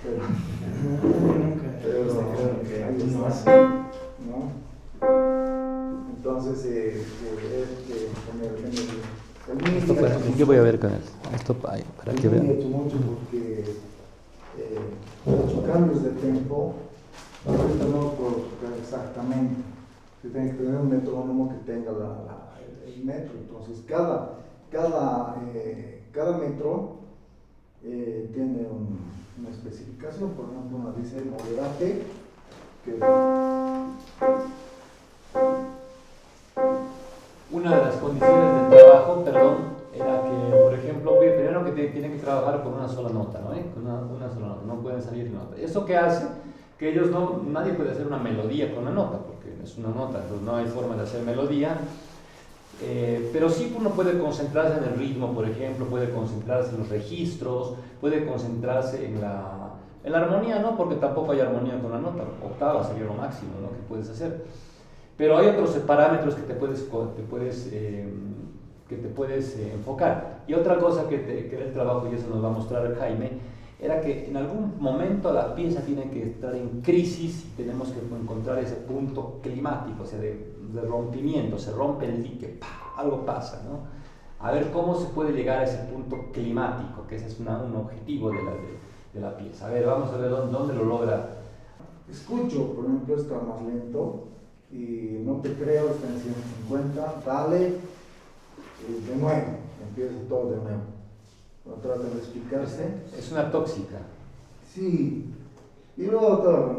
pero ¿no? Entonces,
yo voy a ver con él, esto para que vean.
Me he hecho mucho porque he hecho cambios de tempo, ahorita no puedo tocar exactamente, se tiene que tener un metrónomo que tenga el metro. Entonces cada metro tiene una especificación. Por ejemplo, una dice moderate, que
una de las condiciones del trabajo, perdón, es primero que tienen que trabajar con una sola nota, ¿no? Con una sola nota, no pueden salir de nota. ¿Eso qué hace? Que ellos nadie puede hacer una melodía con una nota, porque es una nota, entonces no hay forma de hacer melodía. Pero sí uno puede concentrarse en el ritmo, por ejemplo, puede concentrarse en los registros, puede concentrarse en la armonía, ¿no? Porque tampoco hay armonía con la nota, octava sería lo máximo, ¿no? Que puedes hacer. Pero hay otros parámetros que te puedes enfocar. Y otra cosa que era el trabajo, y eso nos va a mostrar Jaime, era que en algún momento la pieza tiene que estar en crisis y tenemos que encontrar ese punto climático, o sea, de rompimiento, se rompe el dique, ¡pah! Algo pasa, ¿no? A ver cómo se puede llegar a ese punto climático, que ese es un objetivo de la pieza. A ver, vamos a ver dónde lo logra.
Escucho, por ejemplo, está más lento y no te creo, está en 150, dale, de nuevo, empieza todo de nuevo. No trata de explicarse.
Es una tóxica.
Sí, y luego todo,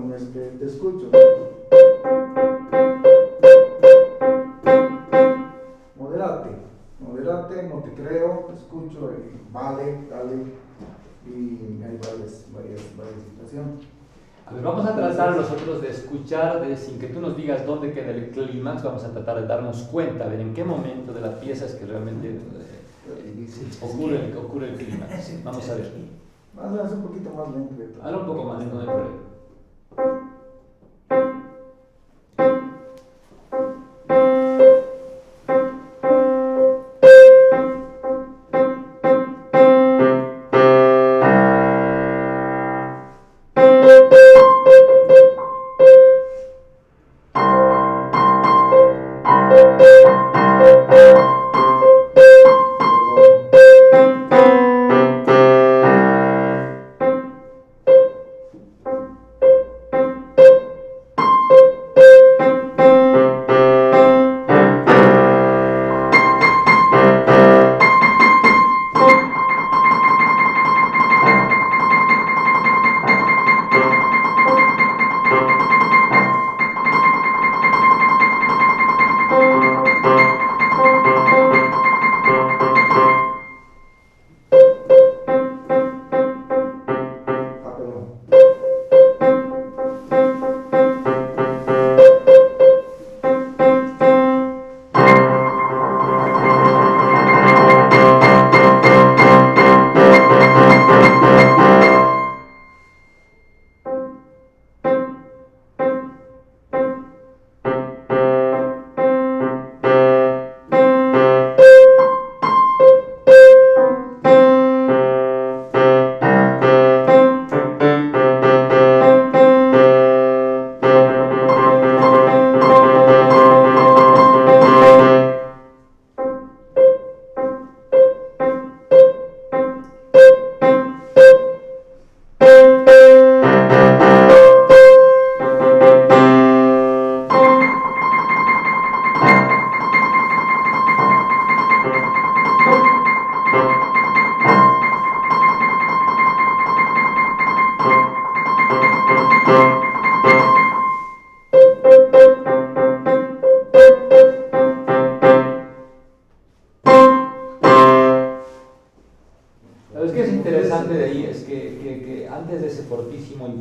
te escucho. Moderate, no te creo, escucho, y vale, dale, y hay varias situaciones.
A ver, vamos a tratar nosotros de escuchar, sin que tú nos digas dónde queda el clímax, vamos a tratar de darnos cuenta, a ver en qué momento de la pieza es que realmente ocurre el clímax. Vamos a ver.
Haz un poquito más lento.
Hazlo un poco más lento, no hay problema.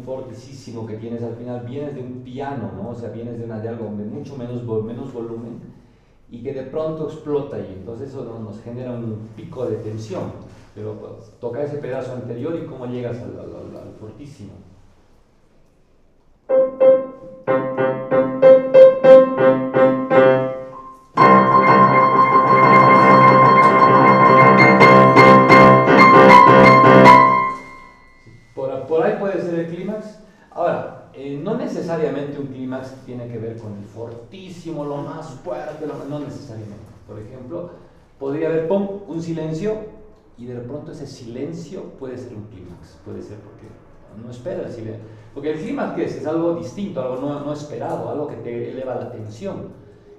Fortísimo que tienes al final, vienes de un piano, ¿no? O sea, vienes de algo de mucho menos volumen y que de pronto explota y entonces eso nos genera un pico de tensión, pero pues, toca ese pedazo anterior y cómo llegas al fortísimo. Por ahí puede ser el clímax. Ahora, no necesariamente un clímax tiene que ver con el fortísimo, lo más fuerte, no necesariamente. Por ejemplo, podría haber un silencio y de pronto ese silencio puede ser un clímax, puede ser porque no espera el silencio. Porque el clímax, ¿qué es? Es algo distinto, algo no esperado, algo que te eleva la tensión.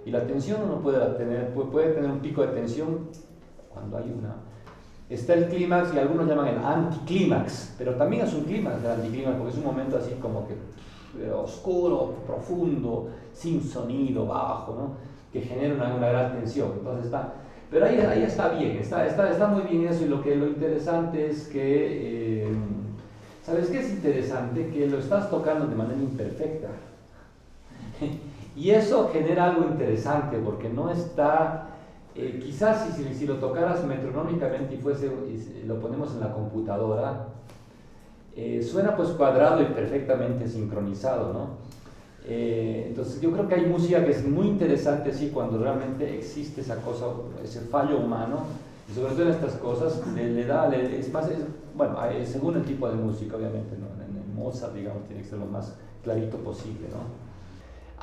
Y la tensión uno puede tener un pico de tensión cuando hay una... Está el clímax y algunos llaman el anticlímax, pero también es un clímax el anticlímax porque es un momento así como que oscuro, profundo, sin sonido, bajo, ¿no? Que genera una gran tensión. Entonces está Pero ahí está bien, está muy bien eso, y lo interesante es que, ¿sabes qué es interesante? Que lo estás tocando de manera imperfecta. Y eso genera algo interesante, porque no está, quizás si lo tocaras metronómicamente y lo ponemos en la computadora, suena pues cuadrado y perfectamente sincronizado, ¿no? Entonces yo creo que hay música que es muy interesante así cuando realmente existe esa cosa, ese fallo humano, y sobre todo en estas cosas es más, bueno, según el tipo de música obviamente, ¿no? En Mozart, digamos, tiene que ser lo más clarito posible, ¿no?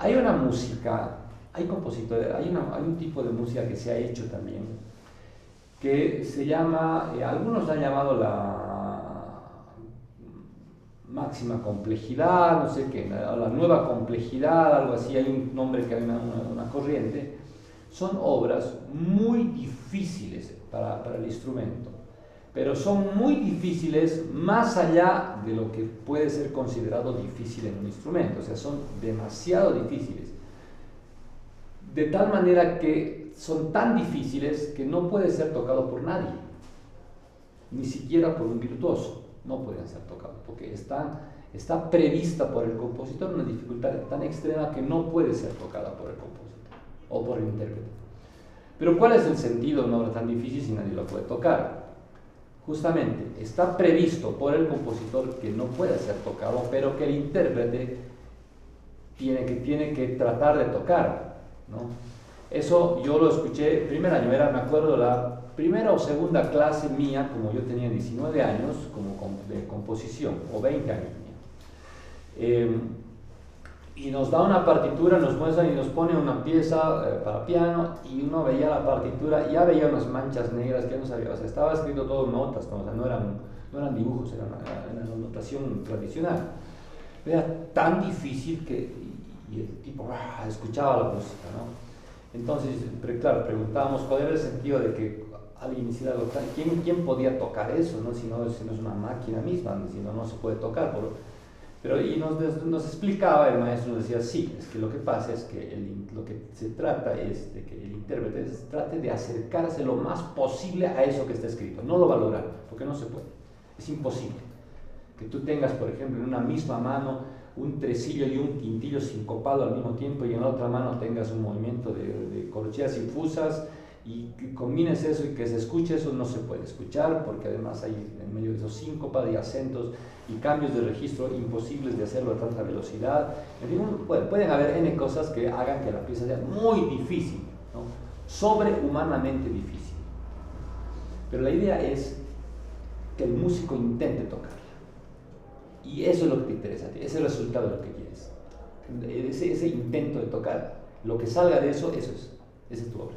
Hay una música, hay compositores, hay un tipo de música que se ha hecho también, que se llama, algunos la han llamado la máxima complejidad, no sé qué, la nueva complejidad, algo así, hay un nombre que hay una corriente. Son obras muy difíciles para el instrumento, pero son muy difíciles más allá de lo que puede ser considerado difícil en un instrumento, o sea, son demasiado difíciles, de tal manera que son tan difíciles que no puede ser tocado por nadie, ni siquiera por un virtuoso. No pueden ser tocados, porque está prevista por el compositor una dificultad tan extrema que no puede ser tocada por el compositor o por el intérprete. Pero ¿cuál es el sentido de una obra tan difícil si nadie la puede tocar? Justamente, está previsto por el compositor que no puede ser tocado, pero que el intérprete tiene que tratar de tocar, ¿no? Eso yo lo escuché primer año, me acuerdo la primera o segunda clase mía, como yo tenía 19 años, como de composición, o 20 años mía. Y nos da una partitura, nos muestran y nos pone una pieza para piano, y uno veía la partitura y ya veía unas manchas negras que no sabía, o sea, estaba escrito todo en notas, ¿no? O sea, no eran dibujos, era una notación tradicional. Era tan difícil que y el tipo escuchaba la música, ¿no? Entonces, claro, preguntábamos cuál era el sentido de que alguien hiciera algo tan... ¿Quién podía tocar eso, no? Si no es una máquina misma, si no se puede tocar. Y nos explicaba, el maestro nos decía, sí, es que lo que pasa es que lo que se trata es de que el intérprete trate de acercarse lo más posible a eso que está escrito, no lo valorar, porque no se puede, es imposible. Que tú tengas, por ejemplo, en una misma mano un tresillo y un quintillo sincopado al mismo tiempo, y en la otra mano tengas un movimiento de corcheas infusas, y que combines eso y que se escuche eso, no se puede escuchar, porque además hay en medio de esos síncopas y acentos y cambios de registro imposibles de hacerlo a tanta velocidad. En fin, pueden haber N cosas que hagan que la pieza sea muy difícil, ¿no? Sobrehumanamente difícil. Pero la idea es que el músico intente tocarla. Y eso es lo que te interesa a ti, ese es el resultado de lo que quieres. Ese intento de tocar, lo que salga de eso, esa es tu obra.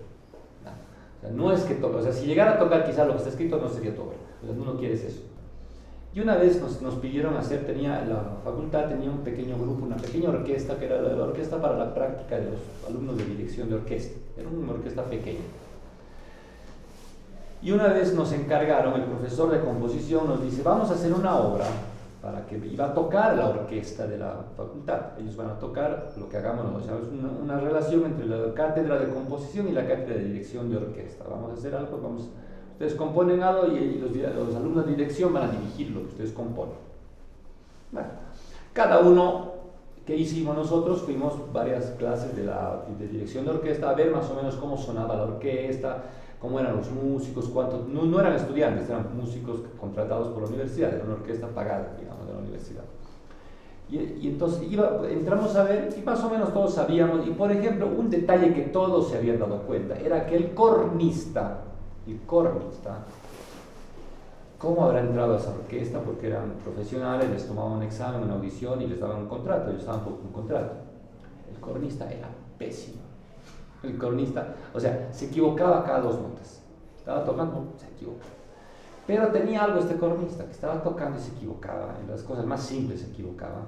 ¿No? O sea, no es que toque, o sea, si llegara a tocar quizás lo que está escrito no sería tu obra, o sea, tú no quieres eso. Y una vez nos pidieron hacer, la facultad tenía un pequeño grupo, una pequeña orquesta, que era la orquesta para la práctica de los alumnos de dirección de orquesta, era una orquesta pequeña. Y una vez nos encargaron, el profesor de composición nos dice, vamos a hacer una obra para que iba a tocar la orquesta de la facultad. Ellos van a tocar lo que hagamos nosotros. Es una relación entre la cátedra de composición y la cátedra de dirección de orquesta. Vamos a hacer algo, ustedes componen algo y los alumnos de dirección van a dirigir lo que ustedes componen. Bueno, cada uno que hicimos nosotros, fuimos varias clases de dirección de orquesta a ver más o menos cómo sonaba la orquesta, cómo eran los músicos, cuántos, no eran estudiantes, eran músicos contratados por la universidad, era una orquesta pagada, digamos, de la universidad. Y entonces entramos a ver y más o menos todos sabíamos, y por ejemplo, un detalle que todos se habían dado cuenta, era que el cornista, ¿cómo habrá entrado a esa orquesta? Porque eran profesionales, les tomaban un examen, una audición y les daban un contrato, ellos estaban por un contrato. El cornista era pésimo. El cornista, o sea, se equivocaba cada 2 notas. Estaba tocando, se equivocaba. Pero tenía algo este cornista, que estaba tocando y se equivocaba, en las cosas más simples se equivocaba.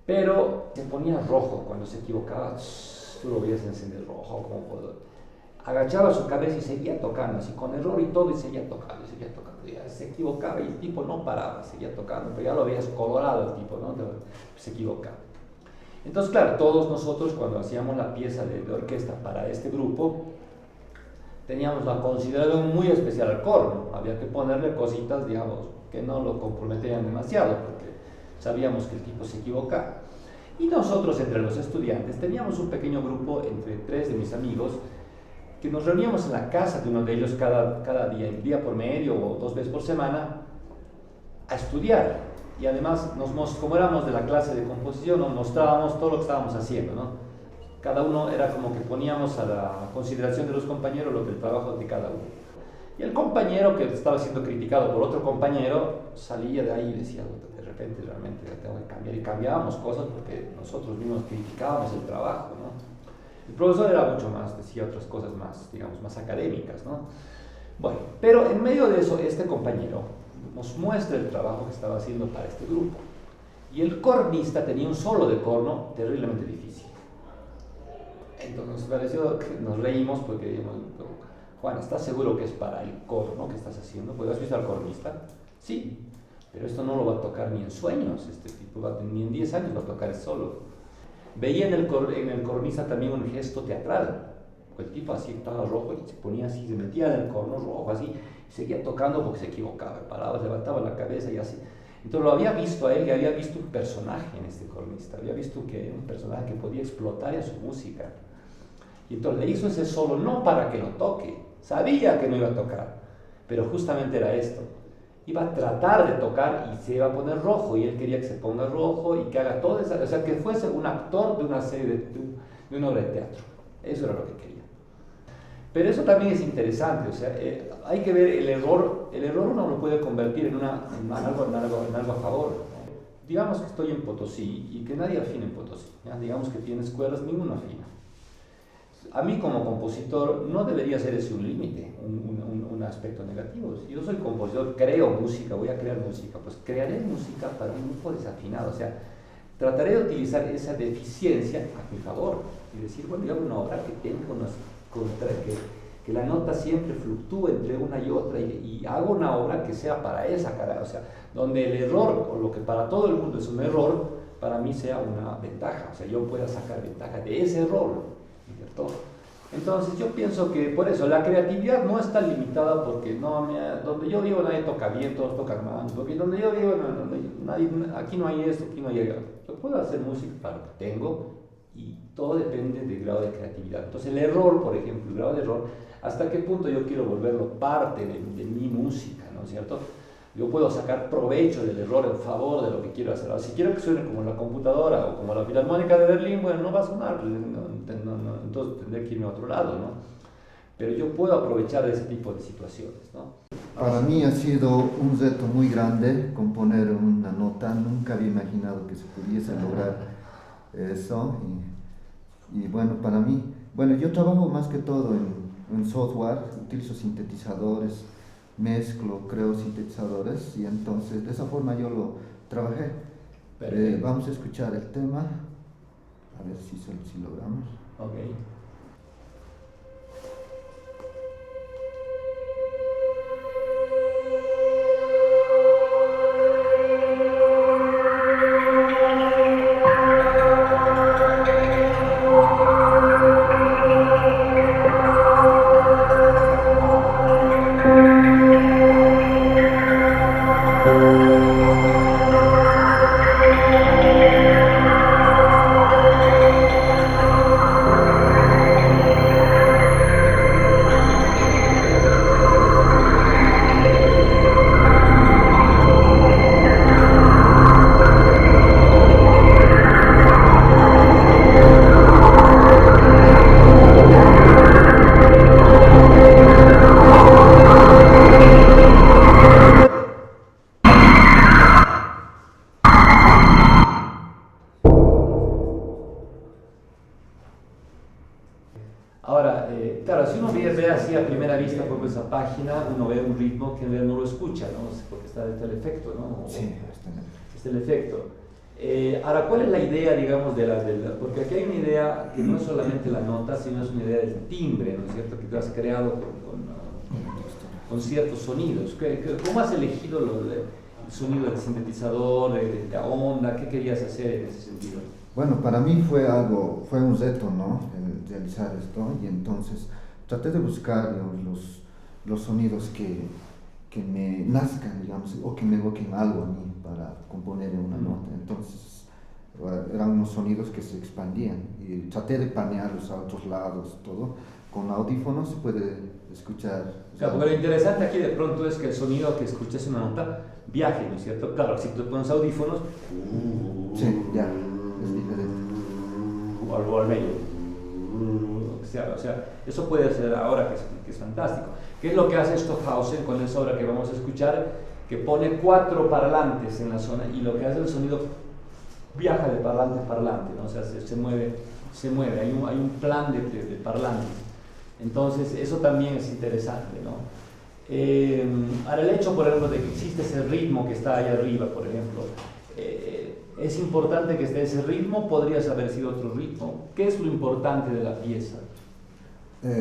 Pero se ponía rojo cuando se equivocaba, tú lo veías encender rojo, como puedo. Agachaba su cabeza y seguía tocando, así con error y todo, y seguía tocando. Ya se equivocaba y el tipo no paraba, seguía tocando, pero ya lo veías colorado el tipo, ¿no? Se equivocaba. Entonces, claro, todos nosotros cuando hacíamos la pieza de orquesta para este grupo, teníamos la consideración muy especial al corno. Había que ponerle cositas, digamos, que no lo comprometían demasiado, porque sabíamos que el tipo se equivocaba. Y nosotros, entre los estudiantes, teníamos un pequeño grupo entre 3 de mis amigos, que nos reuníamos en la casa de uno de ellos cada día por medio o 2 veces por semana, a estudiar. Y además, como éramos de la clase de composición, nos mostrábamos todo lo que estábamos haciendo, ¿no? Cada uno era como que poníamos a la consideración de los compañeros lo que el trabajo de cada uno. Y el compañero que estaba siendo criticado por otro compañero salía de ahí y decía, de repente realmente tengo que cambiar, y cambiábamos cosas porque nosotros mismos criticábamos el trabajo, ¿no? El profesor era mucho más, decía otras cosas más, digamos, más académicas, ¿no? Bueno, pero en medio de eso, este compañero nos muestra el trabajo que estaba haciendo para este grupo. Y el cornista tenía un solo de corno terriblemente difícil. Entonces nos pareció que nos reímos porque dijimos, Juan, ¿estás seguro que es para el corno que estás haciendo? ¿Pues has visto al cornista? Sí, pero esto no lo va a tocar ni en sueños, este tipo ni en 10 años va a tocar solo. Veía en el cornista también un gesto teatral. El tipo así estaba rojo y se ponía así, se metía en el corno rojo así, y seguía tocando porque se equivocaba, paraba, levantaba la cabeza y así. Entonces lo había visto a él y había visto un personaje en este cornista, había visto que un personaje que podía explotar en su música. Y entonces le hizo ese solo no para que lo toque, sabía que no iba a tocar, pero justamente era esto. Iba a tratar de tocar y se iba a poner rojo, y él quería que se ponga rojo y que haga todo eso, o sea, que fuese un actor de una serie de una obra de teatro. Eso era lo que quería. Pero eso también es interesante, o sea, hay que ver el error uno lo puede convertir en algo a favor, ¿no? Digamos que estoy en Potosí y que nadie afina en Potosí, ¿ya? Digamos que tiene escuelas, ninguno afina. A mí como compositor no debería ser ese un límite, un aspecto negativo. Si yo soy compositor, creo música, voy a crear música, pues crearé música para un grupo desafinado, o sea, trataré de utilizar esa deficiencia a mi favor y decir, bueno, yo hago una obra que tenga que la nota siempre fluctúe entre una y otra, y hago una obra que sea para esa cara, o sea, donde el error, o lo que para todo el mundo es un error, para mí sea una ventaja, o sea, yo pueda sacar ventaja de ese error, ¿cierto? Entonces yo pienso que por eso la creatividad no está limitada porque donde yo vivo nadie toca bien, todos tocan mal, porque donde yo vivo aquí no hay esto, aquí no hay aquello. Yo puedo hacer música para lo que tengo, y todo depende del grado de creatividad. Entonces el error, por ejemplo, el grado de error, hasta qué punto yo quiero volverlo parte de mi música, ¿no es cierto? Yo puedo sacar provecho del error en favor de lo que quiero hacer. Ahora, si quiero que suene como la computadora o como la Filarmónica de Berlín, bueno, no va a sonar, entonces tendré que irme a otro lado, ¿no? Pero yo puedo aprovechar de ese tipo de situaciones, ¿no?
Para mí ha sido un reto muy grande componer una nota, nunca había imaginado que se pudiese lograr eso, y bueno, para mí, bueno, yo trabajo más que todo en software, utilizo sintetizadores, mezclo, creo sintetizadores, y entonces de esa forma yo lo trabajé. Vamos a escuchar el tema, a ver si logramos.
Okay. Ahora, claro, si uno ve así a primera vista por esa página, uno ve un ritmo que no lo escucha, ¿no? Porque está el efecto, ¿no?
Sí,
está el efecto. Ahora, ¿cuál es la idea, digamos, porque aquí hay una idea que no es solamente la nota, sino es una idea del timbre, ¿no es cierto? Que tú has creado con ciertos sonidos. ¿Cómo has elegido el sonido del sintetizador, de la onda? ¿Qué querías hacer en ese sentido?
Bueno, para mí fue un reto, ¿no? Realizar esto, y entonces traté de buscar, digamos, los sonidos que me nazcan, digamos, o que me evoquen algo a mí para componer una nota. Entonces, eran unos sonidos que se expandían y traté de panearlos a otros lados, todo. Con audífonos se puede escuchar.
Claro, porque lo interesante aquí de pronto es que el sonido que escuches en una nota viaje, ¿no es cierto? Claro, si tú pones audífonos,
Sí, ya, es diferente.
o al medio. O sea, eso puede ser ahora que es fantástico. ¿Qué es lo que hace Stockhausen con esa obra que vamos a escuchar? Que pone 4 parlantes en la zona y lo que hace el sonido viaja de parlante a parlante, ¿no? O sea, se mueve, hay un plan de parlantes. Entonces, eso también es interesante, ¿no? Ahora, el hecho, por ejemplo, de que existe ese ritmo que está ahí arriba, por ejemplo, es importante que esté ese ritmo, podría haber sido otro ritmo. ¿Qué es lo importante de la pieza?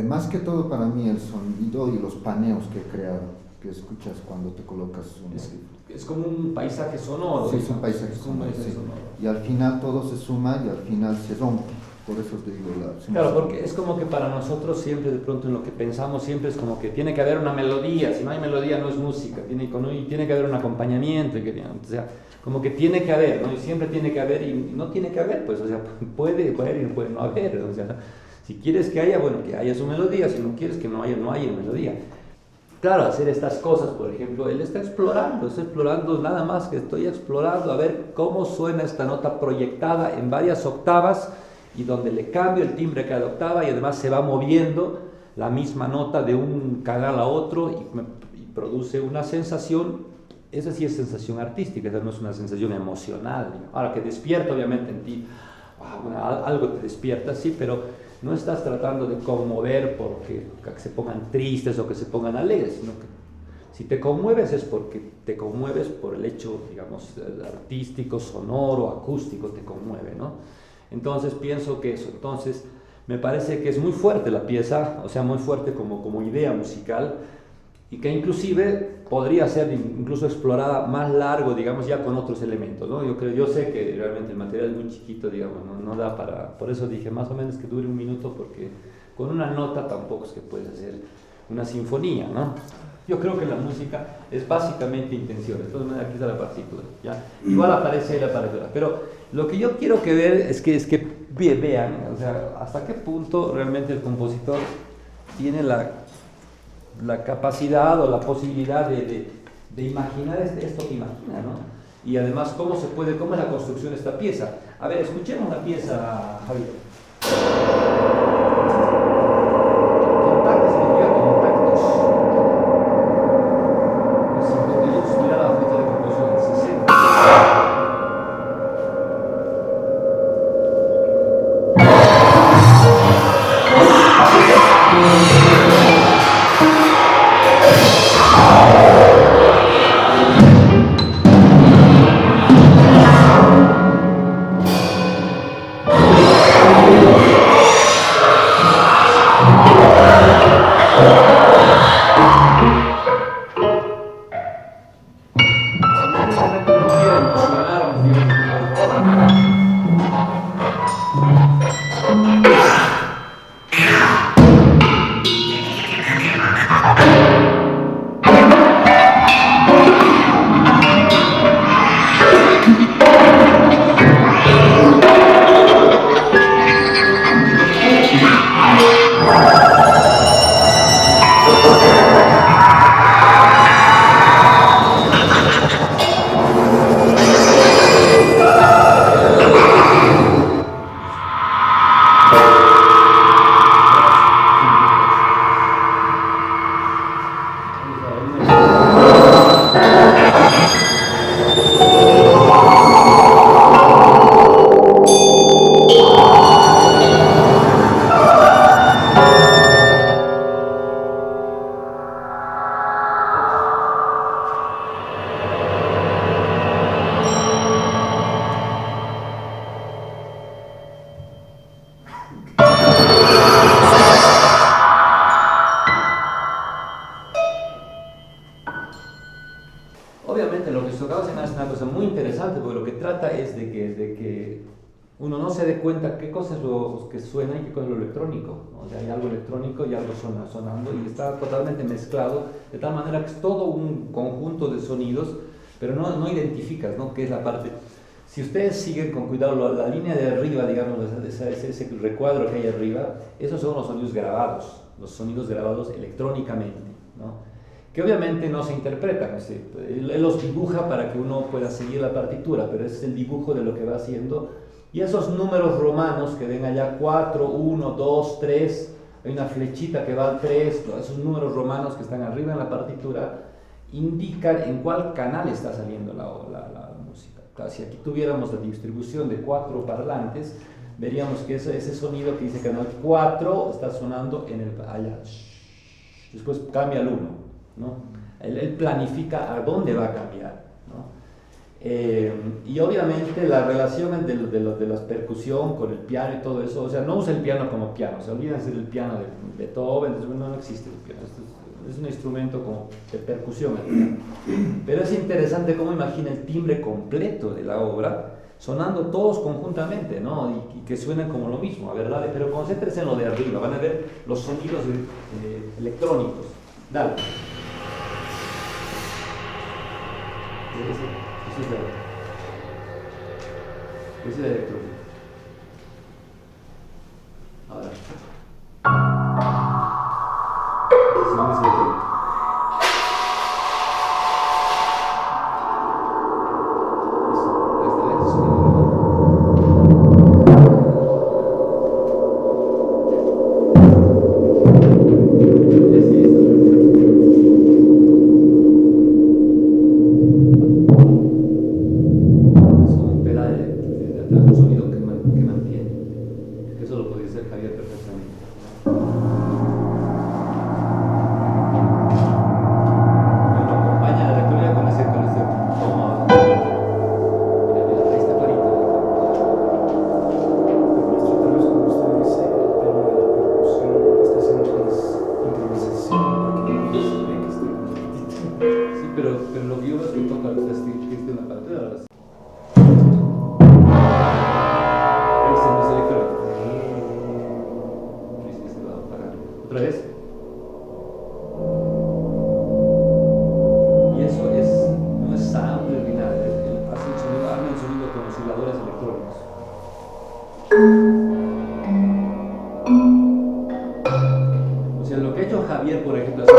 Más que todo para mí el sonido y los paneos que he creado, que escuchas cuando te colocas un audífono.
Es como un paisaje sonoro.
Sí, es un paisaje sonoro, sí. Y al final todo se suma y al final se rompe. Por eso te digo
Claro, porque es como que para nosotros siempre, de pronto en lo que pensamos siempre es como que tiene que haber una melodía. Si no hay melodía no es música, tiene que haber un acompañamiento. O sea, como que tiene que haber, ¿no? Y siempre tiene que haber y no tiene que haber, pues, o sea, puede haber y puede no haber. O sea, si quieres que haya, bueno, que haya su melodía. Si no quieres que no haya melodía. Claro, hacer estas cosas, por ejemplo, él está explorando, nada más que estoy explorando a ver cómo suena esta nota proyectada en varias octavas y donde le cambio el timbre a cada octava y además se va moviendo la misma nota de un canal a otro y produce una sensación. Esa sí es sensación artística, esa no es una sensación emocional. Ahora, que despierta obviamente en ti, algo te despierta, sí, pero no estás tratando de conmover porque se pongan tristes o que se pongan alegres, sino que si te conmueves es porque te conmueves por el hecho, digamos, artístico, sonoro, acústico, te conmueve, ¿no? Entonces pienso que eso, entonces me parece que es muy fuerte la pieza, o sea, muy fuerte como idea musical, y que inclusive podría ser incluso explorada más largo, digamos, ya con otros elementos, ¿no? Yo sé que realmente el material es muy chiquito, digamos, no da para, por eso dije más o menos que dure un minuto, porque con una nota tampoco es que puedes hacer una sinfonía, ¿no? Yo creo que la música es básicamente intención, de todas maneras aquí está la partícula, ¿ya? Igual aparece ahí la partitura, pero lo que yo quiero que vean es que vean, o sea, hasta qué punto realmente el compositor tiene la capacidad o la posibilidad de imaginar esto que imagina, ¿no? Y además cómo es la construcción de esta pieza. A ver, escuchemos la pieza, Javier. Contacto significa contactos. El 52, mira la fecha de composición, el 60. uno no se dé cuenta qué cosa es lo que suena y qué cosa es lo electrónico, ¿no? O sea, hay algo electrónico y algo sonando y está totalmente mezclado, de tal manera que es todo un conjunto de sonidos, pero no identificas, ¿no?, qué es la parte. Si ustedes siguen con cuidado la línea de arriba, digamos, ese recuadro que hay arriba, esos son los sonidos grabados electrónicamente, ¿no?, que obviamente no se interpretan. Él los dibuja para que uno pueda seguir la partitura, pero es el dibujo de lo que va haciendo. Y esos números romanos que ven allá, 4, 1, 2, 3, hay una flechita que va al 3, esos números romanos que están arriba en la partitura, indican en cuál canal está saliendo la música. Claro, si aquí tuviéramos la distribución de 4 parlantes, veríamos que ese sonido que dice canal 4 está sonando en el allá. Después cambia al 1, ¿no? Él planifica a dónde va a cambiar, ¿no? Y obviamente la relación de la percusión con el piano y todo eso, o sea, no usa el piano como piano, o sea, olvídense del piano de Beethoven, no existe el piano, es un instrumento como de percusión, pero es interesante cómo imagina el timbre completo de la obra, sonando todos conjuntamente, ¿no? Y que suenan como lo mismo, ¿verdad? Pero concéntrense en lo de arriba, van a ver los sonidos electrónicos. Dale. Eso es el electrónico. Ahora. Ese no es electrónico. Un sonido que mantiene. Eso lo podría hacer Javier perfectamente. Bueno, acompaña la lectura con ese tono. Mira, ahí está clarito.
Maestro, tal vez como usted dice, el tema de la percusión está haciendo más improvisación, porque no se ve que esté completito.
Sí, pero lo que yo veo es que toca que esté en la parte. Otra vez. Y eso no es sample ni nada, arma el sonido con osciladores electrónicos. O sea, lo que ha hecho Javier, por ejemplo, es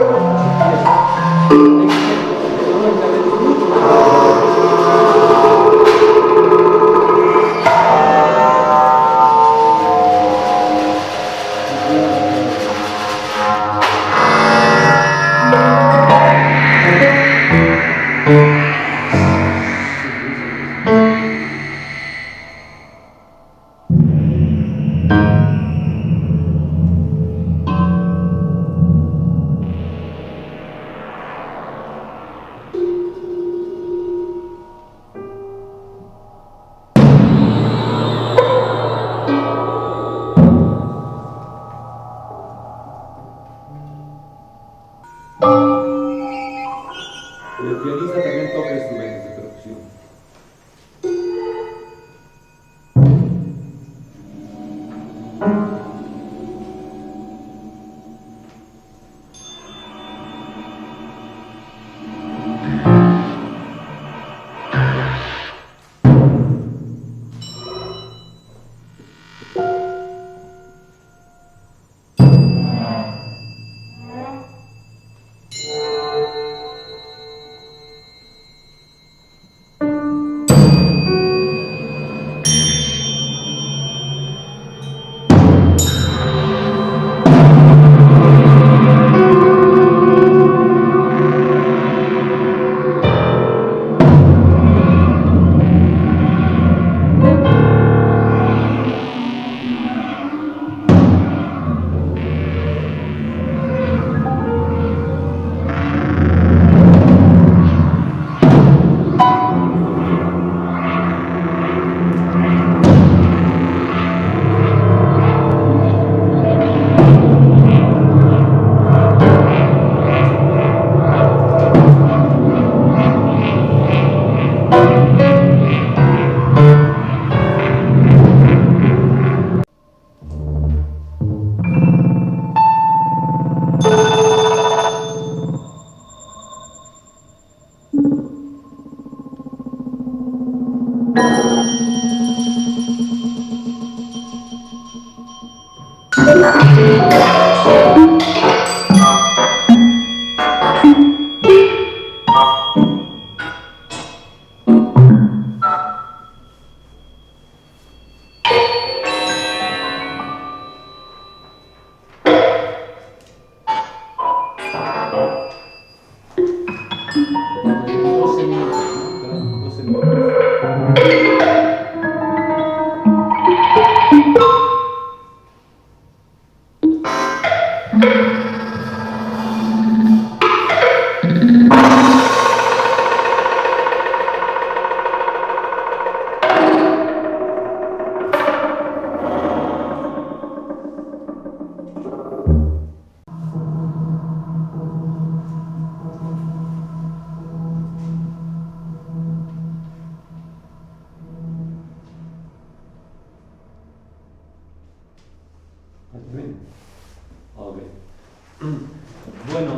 Bueno,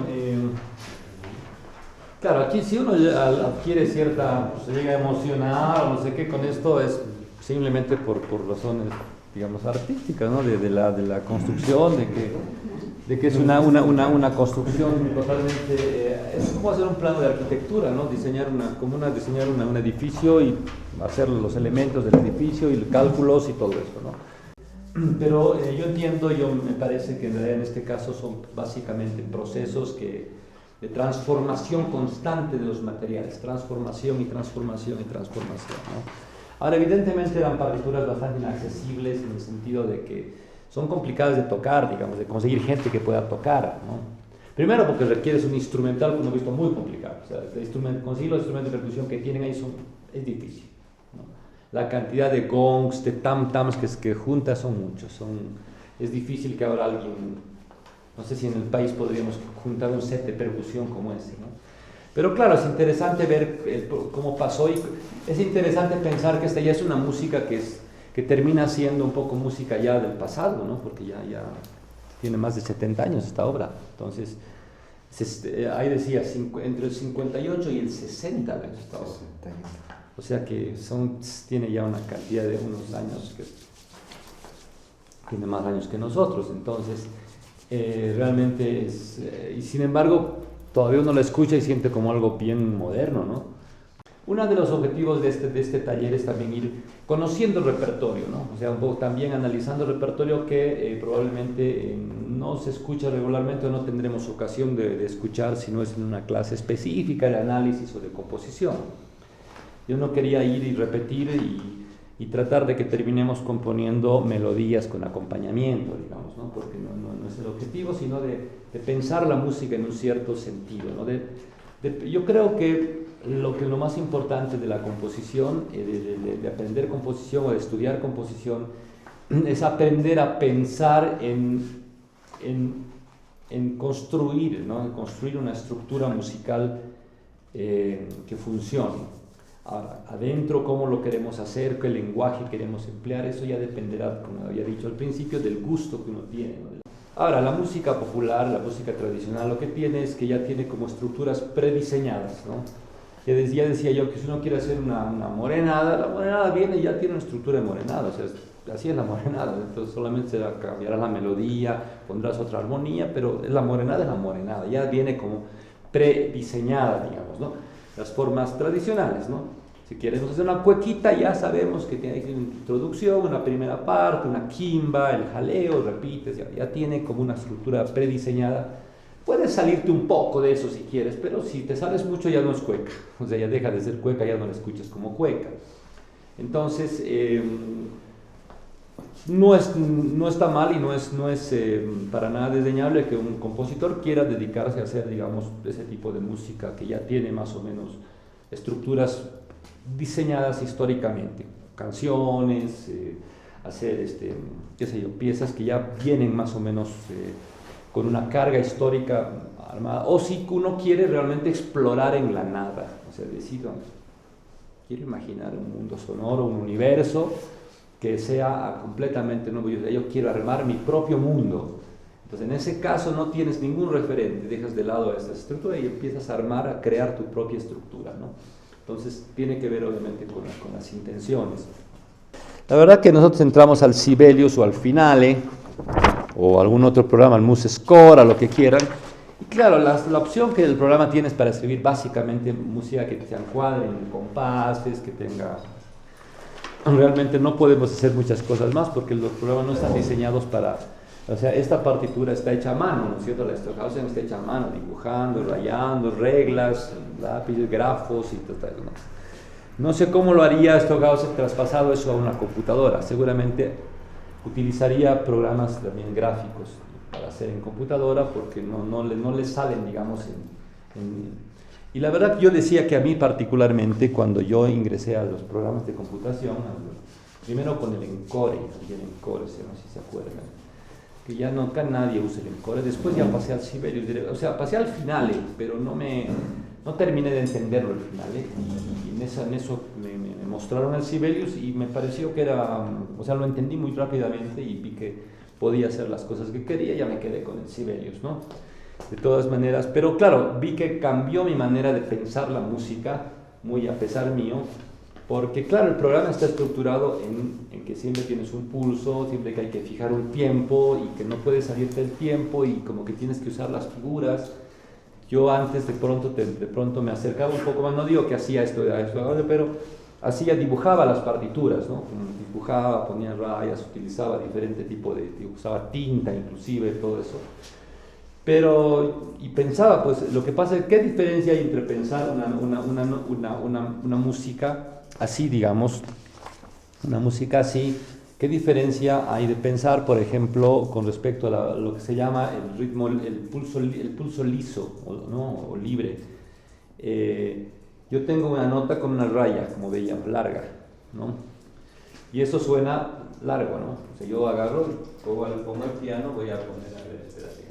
claro, aquí si uno adquiere cierta, pues, se llega a emocionar o no sé qué con esto, es simplemente por razones, digamos, artísticas, ¿no? De la construcción, de que es una construcción totalmente, es como hacer un plano de arquitectura, ¿no? Diseñar un edificio y hacer los elementos del edificio y los cálculos y todo eso, ¿no? Pero yo entiendo, me parece que en este caso son básicamente procesos de transformación constante de los materiales, transformación y transformación y transformación, ¿no? Ahora, evidentemente eran partituras bastante inaccesibles en el sentido de que son complicadas de tocar, digamos, de conseguir gente que pueda tocar, ¿no? Primero porque requieres un instrumental, como he visto, muy complicado. O sea, conseguir los instrumentos de percusión que tienen ahí es difícil, ¿no? La cantidad de gongs, de tam-tams que juntas son muchos. Es difícil que ahora alguien, no sé si en el país podríamos juntar un set de percusión como ese, ¿no? Pero claro, es interesante ver cómo pasó y es interesante pensar que esta ya es una música que termina siendo un poco música ya del pasado, ¿no? Porque ya tiene más de 70 años esta obra. Entonces, ahí decía, entre el 58 y el 60 años esta obra. O sea que tiene ya una cantidad de unos años que tiene más años que nosotros. Entonces, realmente y sin embargo, todavía uno la escucha y siente como algo bien moderno, ¿no? Uno de los objetivos de este taller es también ir conociendo el repertorio, ¿no? O sea, un poco también analizando el repertorio que probablemente no se escucha regularmente o no tendremos ocasión de escuchar si no es en una clase específica de análisis o de composición. Yo no quería ir y repetir y tratar de que terminemos componiendo melodías con acompañamiento, digamos, ¿no? Porque no es el objetivo, sino de pensar la música en un cierto sentido, ¿no? Yo creo que lo más importante de la composición, de aprender composición o de estudiar composición, es aprender a pensar en construir, ¿no? En construir una estructura musical que funcione. Ahora, adentro, cómo lo queremos hacer, qué lenguaje queremos emplear, eso ya dependerá, como había dicho al principio, del gusto que uno tiene, ¿no? Ahora, la música popular, la música tradicional, lo que tiene es que ya tiene como estructuras prediseñadas, ¿no? Ya decía yo que si uno quiere hacer una morenada, la morenada viene y ya tiene una estructura de morenada, o sea, así es la morenada, entonces solamente cambiará la melodía, pondrás otra armonía, pero la morenada, ya viene como prediseñada, digamos, ¿no? Las formas tradicionales, ¿no? Si queremos hacer una cuequita, ya sabemos que tiene una introducción, una primera parte, una quimba, el jaleo, repites, ya tiene como una estructura prediseñada. Puedes salirte un poco de eso si quieres, pero si te sales mucho ya no es cueca, o sea, ya deja de ser cueca, ya no la escuchas como cueca. Entonces, no está mal y no es para nada desdeñable que un compositor quiera dedicarse a hacer, digamos, ese tipo de música que ya tiene más o menos estructuras diseñadas históricamente, canciones, hacer, qué sé yo, piezas que ya vienen más o menos con una carga histórica armada, o si uno quiere realmente explorar en la nada, o sea, decir, quiero imaginar un mundo sonoro, un universo que sea completamente nuevo, yo quiero armar mi propio mundo. Entonces, en ese caso no tienes ningún referente, dejas de lado esta estructura y empiezas a armar, a crear tu propia estructura, ¿no? Entonces, tiene que ver obviamente con las intenciones. La verdad que nosotros entramos al Sibelius o al Finale, o algún otro programa, al Muse Score, a lo que quieran. Y claro, la opción que el programa tiene es para escribir básicamente música que se encuadre en compases, que tenga... Realmente no podemos hacer muchas cosas más porque los programas no están diseñados para... O sea, esta partitura está hecha a mano, ¿no es cierto? La Stockhausen está hecha a mano, dibujando, rayando, reglas, lápices, grafos y total, ¿no? No sé cómo lo haría Stockhausen traspasado eso a una computadora. Seguramente utilizaría programas también gráficos, para hacer en computadora porque no le salen, digamos, y la verdad que yo decía que a mí particularmente, cuando yo ingresé a los programas de computación, primero con el Encore, y el Encore, no sé si se acuerdan, que ya nunca nadie usa el Encore, después ya pasé al Sibelius, o sea, pasé al Finale, pero no terminé de entenderlo el Finale, y en eso me mostraron el Sibelius y me pareció que era, o sea, lo entendí muy rápidamente y vi que podía hacer las cosas que quería, ya me quedé con el Sibelius, ¿no? De todas maneras, pero claro, vi que cambió mi manera de pensar la música, muy a pesar mío, porque claro, el programa está estructurado en que siempre tienes un pulso, siempre que hay que fijar un tiempo y que no puedes salirte del tiempo y como que tienes que usar las figuras. Yo antes de pronto me acercaba un poco más, no digo que hacía esto, pero dibujaba las partituras, ¿no? Dibujaba, ponía rayas, utilizaba diferente tipo usaba tinta inclusive, todo eso. Pero, y pensaba, pues, lo que pasa es, ¿qué diferencia hay entre pensar una música así, digamos, una música así? ¿Qué diferencia hay de pensar, por ejemplo, con respecto a lo que se llama el ritmo, el pulso liso, ¿no? O libre? Yo tengo una nota con una raya, como veían, larga, ¿no? Y eso suena largo, ¿no? O sea, yo agarro, pongo el piano, voy a poner, a ver, espérate.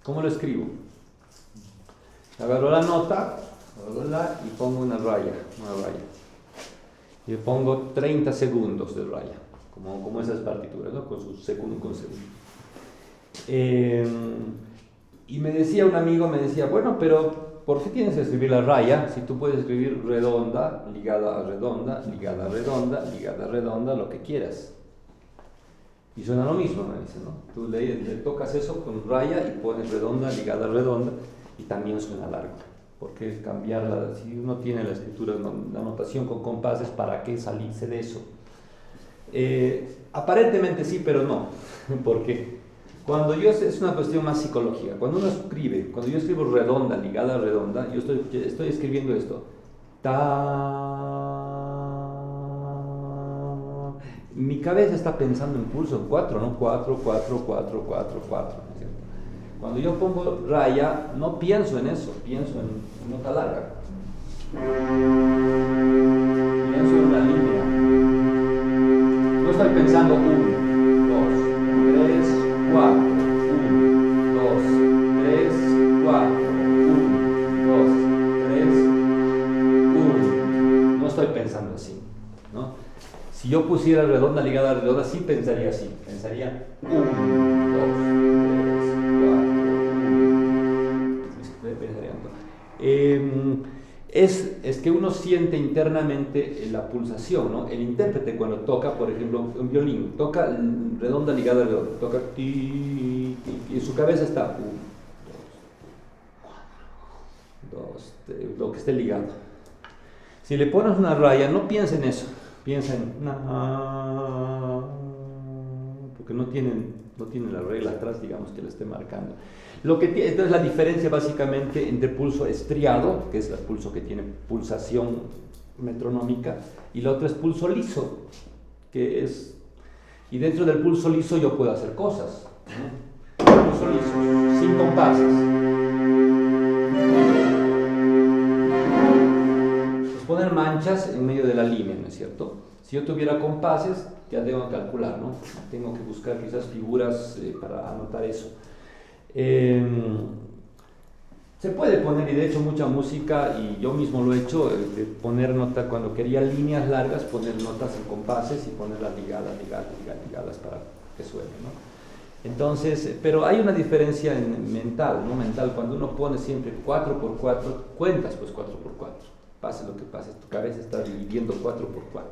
¿Cómo lo escribo? Agarro la nota y pongo una raya. Y le pongo 30 segundos de raya, como esas partituras, ¿no? Con segundo. Y me decía un amigo, bueno, pero ¿por qué tienes que escribir la raya si tú puedes escribir redonda, ligada a redonda, ligada a redonda, ligada a redonda, lo que quieras? Y suena lo mismo, me dice, ¿no? Tú le tocas eso con raya y pones redonda, ligada a redonda, y también suena largo. Porque cambiarla, si uno tiene la escritura, la notación con compases, ¿para qué salirse de eso? Aparentemente sí, pero no. Porque es una cuestión más psicológica. Cuando yo escribo redonda, ligada a redonda, yo estoy escribiendo esto. Mi cabeza está pensando en pulso, en 4, ¿no? 4, 4, 4, 4, 4, ¿no es cierto? Cuando yo pongo raya, no pienso en eso, pienso en nota larga. Pienso en una línea. No estoy pensando 1, 2, 3, 4, 1, 2, 3, 4, 1, 2, 3, 1. No estoy pensando así, ¿no? Si yo pusiera redonda ligada a redonda, sí pensaría así. Pensaría 1, 2, 3, 4. Es que uno siente internamente la pulsación, ¿no? El intérprete cuando toca, por ejemplo, un violín, toca redonda ligada a redonda, toca ti, y en su cabeza está 1, 2, 3, lo que esté ligado. Si le pones una raya, no piensa en eso. Piensa en porque no tienen la regla atrás, digamos, que le esté marcando. Entonces la diferencia básicamente entre pulso estriado, que es el pulso que tiene pulsación metronómica, y la otra es pulso liso, y dentro del pulso liso yo puedo hacer cosas, ¿no? Pulso liso, sin compases. Poner manchas en medio de la línea, ¿no es cierto? Si yo tuviera compases, ya tengo que calcular, ¿no? Tengo que buscar quizás figuras para anotar eso. Se puede poner, y de hecho mucha música, y yo mismo lo he hecho, de poner nota, cuando quería líneas largas, poner notas en compases y ponerlas ligadas para que suene, ¿no? Entonces, pero hay una diferencia mental, ¿no? Mental, cuando uno pone siempre 4x4, cuentas pues 4x4. Pase lo que pase, tu cabeza está dividiendo 4x4.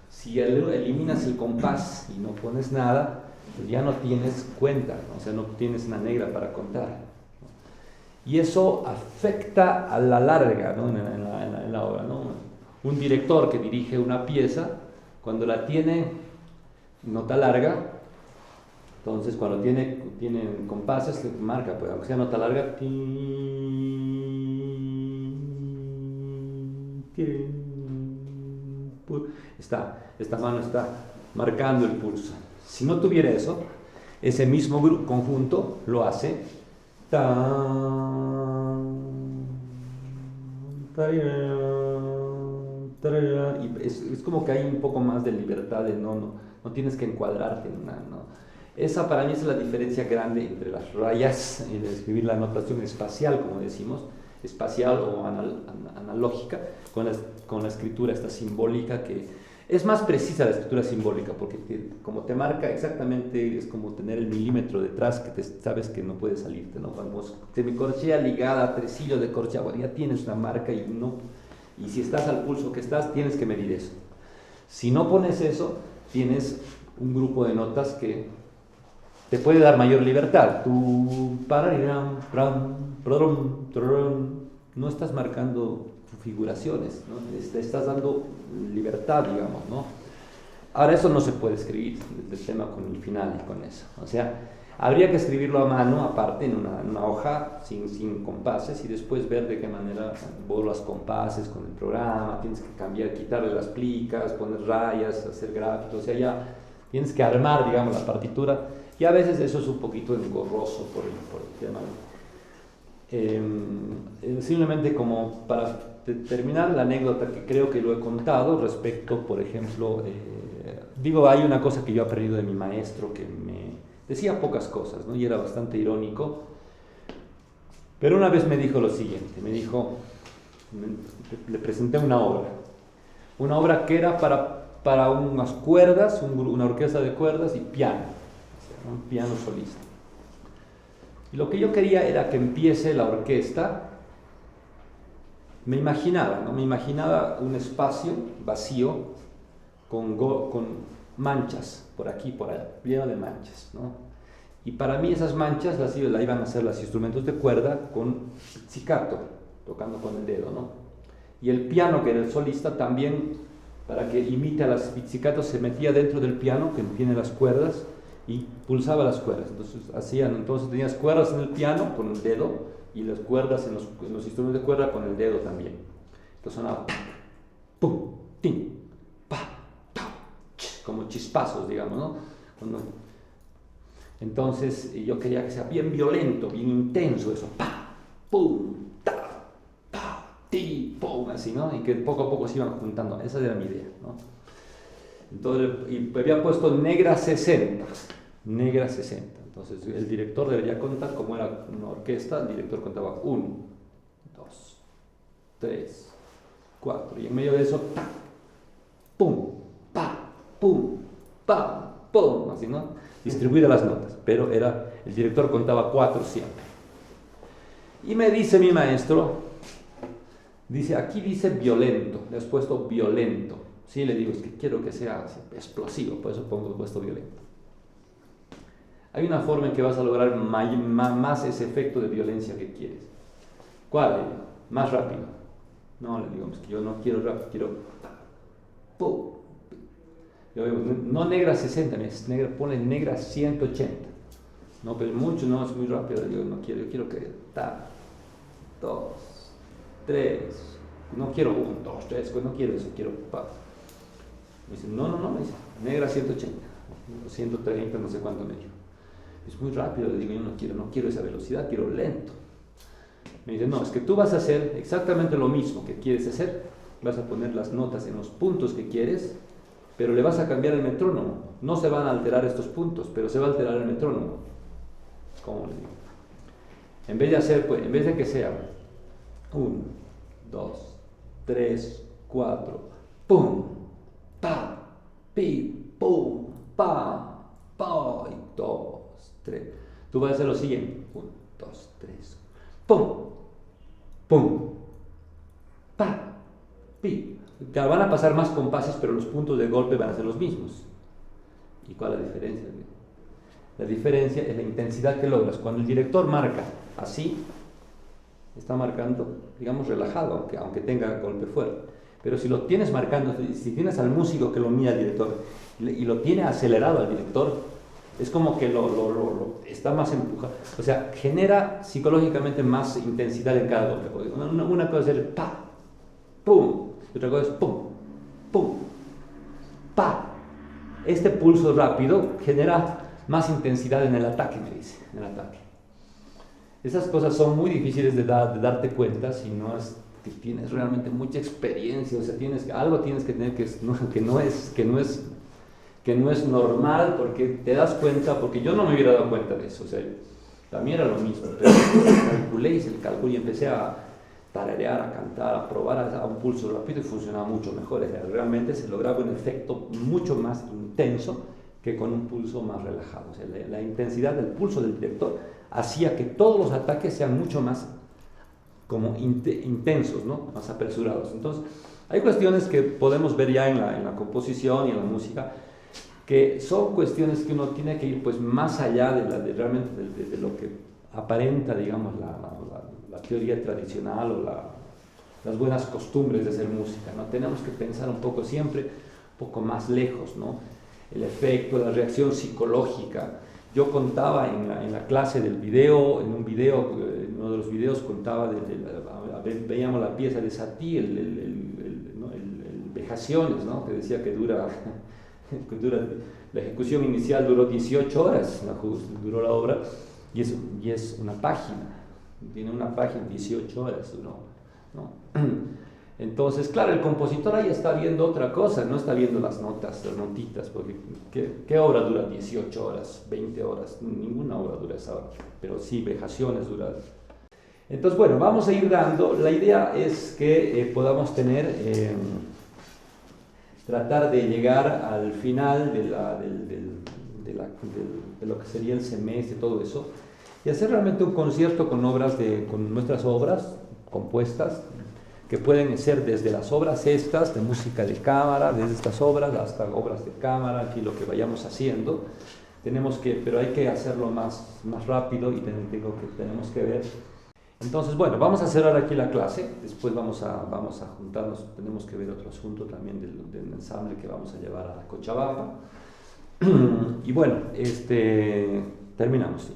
Si eliminas el compás y no pones nada, pues ya no tienes cuenta, ¿no? O sea, no tienes una negra para contar, ¿no? Y eso afecta a la larga, ¿no? en la obra, ¿no? Un director que dirige una pieza, cuando la tiene nota larga, entonces cuando tiene compases, marca, pues, aunque sea nota larga, esta mano está marcando el pulso. Si no tuviera eso, ese mismo conjunto lo hace y es como que hay un poco más de libertad de no tienes que encuadrarte en una, ¿no? Esa para mí es la diferencia grande entre las rayas y de escribir la notación espacial, como decimos, espacial o analógica, con la escritura esta simbólica, que es más precisa la escritura simbólica, porque como te marca exactamente, es como tener el milímetro detrás, que sabes que no puede salirte, ¿no? Cuando semicorchea ligada a tresillo de corchea, bueno, ya tienes una marca y si estás al pulso que estás, tienes que medir eso. Si no pones eso, tienes un grupo de notas que te puede dar mayor libertad. Tú no estás marcando figuraciones, ¿no? Te estás dando libertad, digamos, ¿no? Ahora eso no se puede escribir el tema con el final y con eso. O sea, habría que escribirlo a mano, aparte, en una hoja sin compases, y después ver de qué manera borras compases con el programa. Tienes que cambiar, quitarle las plicas, poner rayas, hacer gráficos. O sea, ya tienes que armar, digamos, la partitura. Y a veces eso es un poquito engorroso por el tema. Simplemente como para terminar la anécdota, que creo que lo he contado respecto, por ejemplo, hay una cosa que yo he aprendido de mi maestro, que me decía pocas cosas, ¿no? Y era bastante irónico, pero una vez me dijo lo siguiente, le presenté una obra que era para unas cuerdas, una orquesta de cuerdas y piano, o sea, un piano solista. Y lo que yo quería era que empiece la orquesta. Me imaginaba un espacio vacío con manchas por aquí, por allá, lleno de manchas, ¿no? Y para mí esas manchas la iban a hacer los instrumentos de cuerda con pizzicato, tocando con el dedo, ¿no? Y el piano, que era el solista, también, para que imite a las pizzicatos, se metía dentro del piano, que tiene las cuerdas, y pulsaba las cuerdas. Entonces tenías cuerdas en el piano con el dedo, y las cuerdas en los instrumentos de cuerda con el dedo también. Entonces sonaba pum, tin, pa, ta, como chispazos, digamos, ¿no? Entonces yo quería que sea bien violento, bien intenso eso, pa, pum, ta, pa, ti, pum, así, ¿no? Y que poco a poco se iban juntando. Esa era mi idea, ¿no? Entonces, y había puesto negra 60. Entonces el director debería contar, como era una orquesta, el director contaba 1, 2, 3, 4, y en medio de eso, ta, pum, pa, pum, pa, pum, así, ¿no? Distribuidas las notas, pero el director contaba 4 siempre. Y me dice mi maestro, aquí dice violento, le has puesto violento. Sí, le digo, es que quiero que sea explosivo, por eso pongo puesto violento. Hay una forma en que vas a lograr más ese efecto de violencia que quieres. ¿Cuál? Más rápido. No, le digo, es que yo no quiero rápido, quiero... ¡pum! Yo digo, no negra 60, ponle negra 180. No, pero mucho, no, es muy rápido. Yo no quiero, yo quiero que... 2, 3, no quiero 1, 2, 3, no quiero eso, quiero... Me dice, no, me dice, negra 180, 130, no sé cuánto me dijo. Es muy rápido, le digo, yo no quiero esa velocidad, quiero lento. Me dice, no, es que tú vas a hacer exactamente lo mismo que quieres hacer, vas a poner las notas en los puntos que quieres, pero le vas a cambiar el metrónomo. No se van a alterar estos puntos, pero se va a alterar el metrónomo. ¿Cómo le digo? En vez de que sea 1, 2, 3, 4, pum, pa, pi, pum, pa, pa, y 2, 3. Tú vas a hacer lo siguiente: 1, 2, 3, pum, pum, pa, pi. Claro, van a pasar más compases, pero los puntos de golpe van a ser los mismos. ¿Y cuál es la diferencia? La diferencia es la intensidad que logras. Cuando el director marca así, está marcando, digamos, relajado, aunque tenga golpe fuerte. Pero si lo tienes marcando, si tienes al músico que lo mira al director y lo tiene acelerado al director, es como que lo está más empujado. O sea, genera psicológicamente más intensidad en cada golpe. Una cosa es el pa, pum, y otra cosa es pum, pum, pa. Este pulso rápido genera más intensidad en el ataque, me dice, en el ataque. Esas cosas son muy difíciles de darte cuenta si no tienes realmente mucha experiencia, o sea, algo tienes que tener que no es normal, porque te das cuenta, porque yo no me hubiera dado cuenta de eso, o sea, también era lo mismo, pero calculé, hice el cálculo y empecé a tararear, a cantar, a probar a un pulso rápido y funcionaba mucho mejor. O sea, realmente se lograba un efecto mucho más intenso que con un pulso más relajado. O sea, la intensidad del pulso del director hacía que todos los ataques sean mucho más como intensos, ¿no? Más apresurados. Entonces, hay cuestiones que podemos ver ya en la composición y en la música, que son cuestiones que uno tiene que ir pues más allá de realmente de lo que aparenta, digamos, la teoría tradicional o las buenas costumbres de hacer música, ¿no? Tenemos que pensar un poco siempre, un poco más lejos, ¿no? El efecto, la reacción psicológica. Yo contaba en la clase del video, en uno de los videos contaba, veíamos la pieza de Satie, el Vejaciones, ¿no? Que decía que la ejecución inicial duró 18 horas, duró la obra, y es una página, tiene una página, 18 horas duró, ¿no? Entonces, claro, el compositor ahí está viendo otra cosa, no está viendo las notitas, porque ¿qué obra dura 18 horas, 20 horas? Ninguna obra dura esa hora, pero sí, Vejaciones dura. Entonces, bueno, vamos a ir dando, la idea es que podamos tratar de llegar al final de lo que sería el semestre, todo eso, y hacer realmente un concierto con nuestras obras compuestas, que pueden ser desde las obras estas de música de cámara, desde estas obras hasta obras de cámara, aquí lo que vayamos haciendo. Pero hay que hacerlo más rápido y tenemos que ver. Entonces, bueno, vamos a cerrar aquí la clase, después vamos a juntarnos, tenemos que ver otro asunto también del ensamble que vamos a llevar a Cochabamba. Y bueno, terminamos.